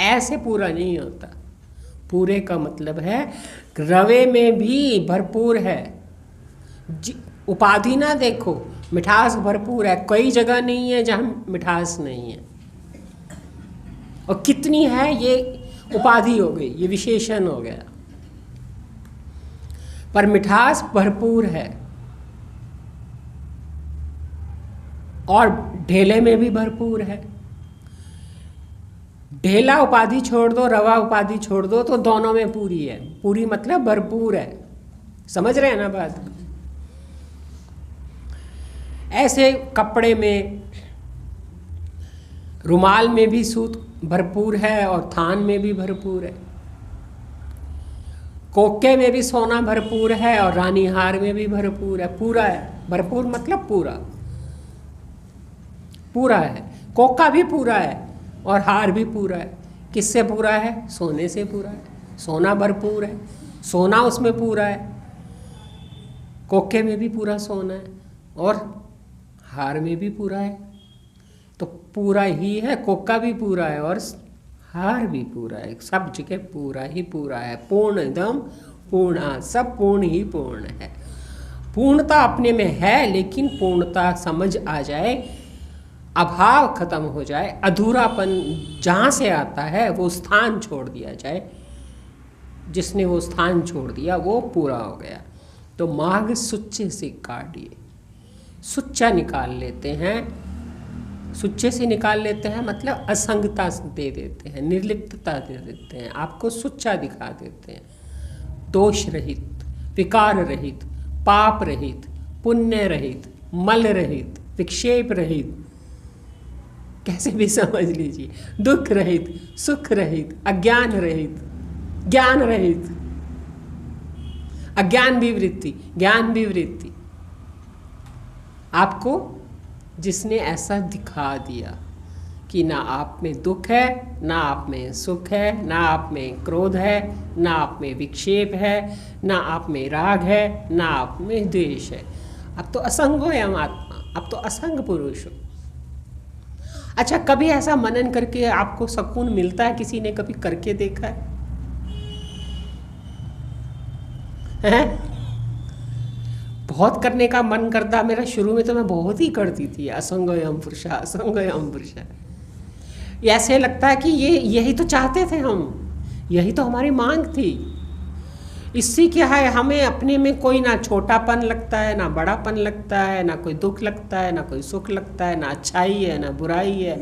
ऐसे पूरा नहीं होता। पूरे का मतलब है रवे में भी भरपूर है। उपाधि ना देखो, मिठास भरपूर है। कई जगह नहीं है जहाँ मिठास नहीं है, और कितनी है ये उपाधि हो गई, ये विशेषण हो गया। पर मिठास भरपूर है और ढेले में भी भरपूर है। ढेला उपाधि छोड़ दो, रवा उपाधि छोड़ दो, तो दोनों में पूरी है। पूरी मतलब भरपूर है। समझ रहे हैं ना बात? ऐसे कपड़े में, रुमाल में भी सूत भरपूर है और थान में भी भरपूर है। कोके में भी सोना भरपूर है और रानी हार में भी भरपूर है। पूरा है। भरपूर मतलब पूरा, पूरा है। कोका भी पूरा है और हार भी पूरा है। किससे पूरा है? सोने से पूरा है। सोना भरपूर है, सोना उसमें पूरा है। कोके में भी पूरा सोना है और हार में भी पूरा है। तो पूरा ही है, कोका भी पूरा है और हार भी पूरा है। सब जगह पूरा ही पूरा है। पूर्ण, एकदम पूर्ण, सब पूर्ण ही पूर्ण है। पूर्णता अपने में है, लेकिन पूर्णता समझ आ जाए, अभाव खत्म हो जाए, अधूरापन जहाँ से आता है वो स्थान छोड़ दिया जाए। जिसने वो स्थान छोड़ दिया वो पूरा हो गया। तो माघ सुच्चे से काटिए। सुच्चा निकाल लेते हैं। सुच्चे से निकाल लेते हैं मतलब असंगता दे देते हैं, निर्लिप्तता दे देते हैं, आपको सुच्चा दिखा देते हैं। दोष रहित, विकार रहित, पाप रहित, पुण्य रहित, मल रहित, विक्षेप रहित, कैसे भी समझ लीजिए। दुख रहित, सुख रहित, अज्ञान रहित, ज्ञान रहित। अज्ञान भी वृत्ति, ज्ञान भी वृत्ति। आपको जिसने ऐसा दिखा दिया कि ना आप में दुख है, ना आप में सुख है, ना आप में क्रोध है, ना आप में विक्षेप है, ना आप में राग है, ना आप में द्वेष है। अब तो असंग हो हम आत्मा, अब तो असंग पुरुष हो। अच्छा, कभी ऐसा मनन करके आपको सुकून मिलता है? किसी ने कभी करके देखा है? हैं? बहुत करने का मन करता मेरा। शुरू में तो मैं बहुत ही करती थी, असंगयम पुरुषा, असंगयम पुरुषा। ऐसे लगता है कि यही तो चाहते थे हम, यही तो हमारी मांग थी। इससे क्या है, हमें अपने में कोई ना छोटापन लगता है, ना बड़ापन लगता है, ना कोई दुख लगता है, ना कोई सुख लगता है, ना अच्छाई है ना बुराई है।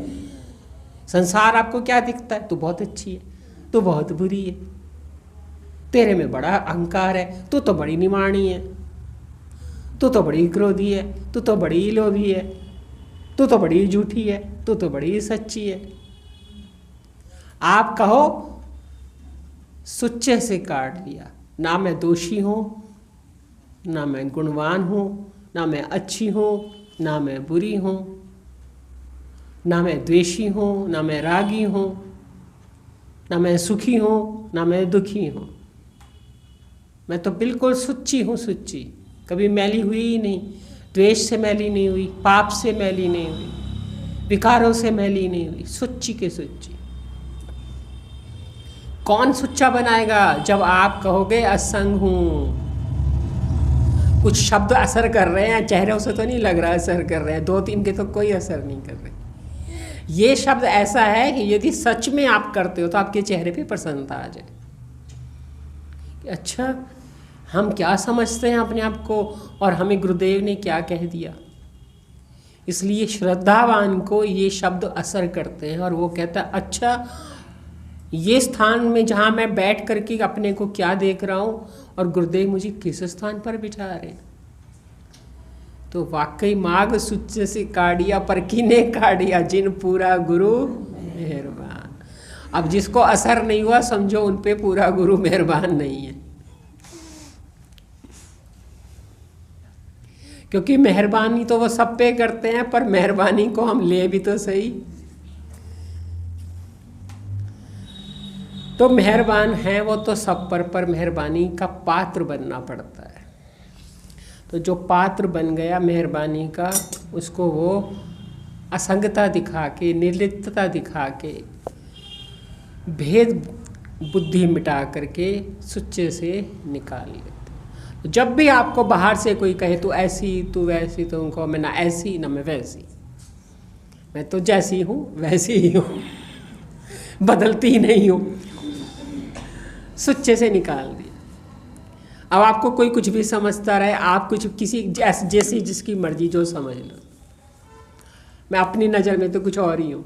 संसार आपको क्या दिखता है? तू बहुत अच्छी है, तू बहुत बुरी है, तेरे में बड़ा अहंकार है, तू तो बड़ी निमाणी है, तू तो बड़ी क्रोधी है, तू तो बड़ी लोभी है, तू तो बड़ी झूठी है, तू तो बड़ी सच्ची है। आप कहो सुच्चे से काट दिया। ना मैं दोषी हूँ, ना मैं गुणवान हूँ, ना मैं अच्छी हूँ, ना मैं बुरी हूँ, ना मैं द्वेषी हूँ, ना मैं रागी हूँ, ना मैं सुखी हूँ, ना मैं दुखी हूँ। मैं तो बिल्कुल सुच्ची हूँ, सुच्ची। कभी मैली हुई ही नहीं, द्वेष से मैली नहीं हुई, पाप से मैली नहीं हुई, विकारों से मैली नहीं हुई, सुच्ची के सुच्ची। कौन सुच्चा बनाएगा? जब आप कहोगे असंग हूँ। कुछ शब्द असर कर रहे हैं, चेहरों से तो नहीं लग रहा असर कर रहे हैं, 2-3 के तो कोई असर नहीं कर रहे। ये शब्द ऐसा है कि यदि सच में आप करते हो तो आपके चेहरे पे प्रसन्नता आ जाए कि अच्छा, हम क्या समझते हैं अपने आप को और हमें गुरुदेव ने क्या कह दिया। इसलिए श्रद्धावान को ये शब्द असर करते हैं और वो कहता है अच्छा, ये स्थान में जहाँ मैं बैठ करके अपने को क्या देख रहा हूँ और गुरुदेव मुझे किस स्थान पर बिठा रहे हैं। तो वाकई माग सुच्चे से काढ़िया पर किने काढ़िया, जिन पूरा गुरु मेहरबान। अब जिसको असर नहीं हुआ समझो उन पे पूरा गुरु मेहरबान नहीं है, क्योंकि मेहरबानी तो वो सब पे करते हैं, पर मेहरबानी को हम ले भी तो सही। तो मेहरबान है वो तो सब पर मेहरबानी का पात्र बनना पड़ता है। तो जो पात्र बन गया मेहरबानी का, उसको वो असंगता दिखा के, निर्लिप्तता दिखा के, भेद बुद्धि मिटा करके सुच्चे से निकाल लेते। तो जब भी आपको बाहर से कोई कहे तू ऐसी तू वैसी, तो उनको मैं ना ऐसी ना मैं वैसी, मैं तो जैसी हूँ वैसी ही हूँ, बदलती ही नहीं हूँ, सुच्चे से निकाल दिया। अब आपको कोई कुछ भी समझता रहे, आप कुछ किसी जैसी जिसकी मर्जी जो समझ लो, मैं अपनी नज़र में तो कुछ और ही हूँ।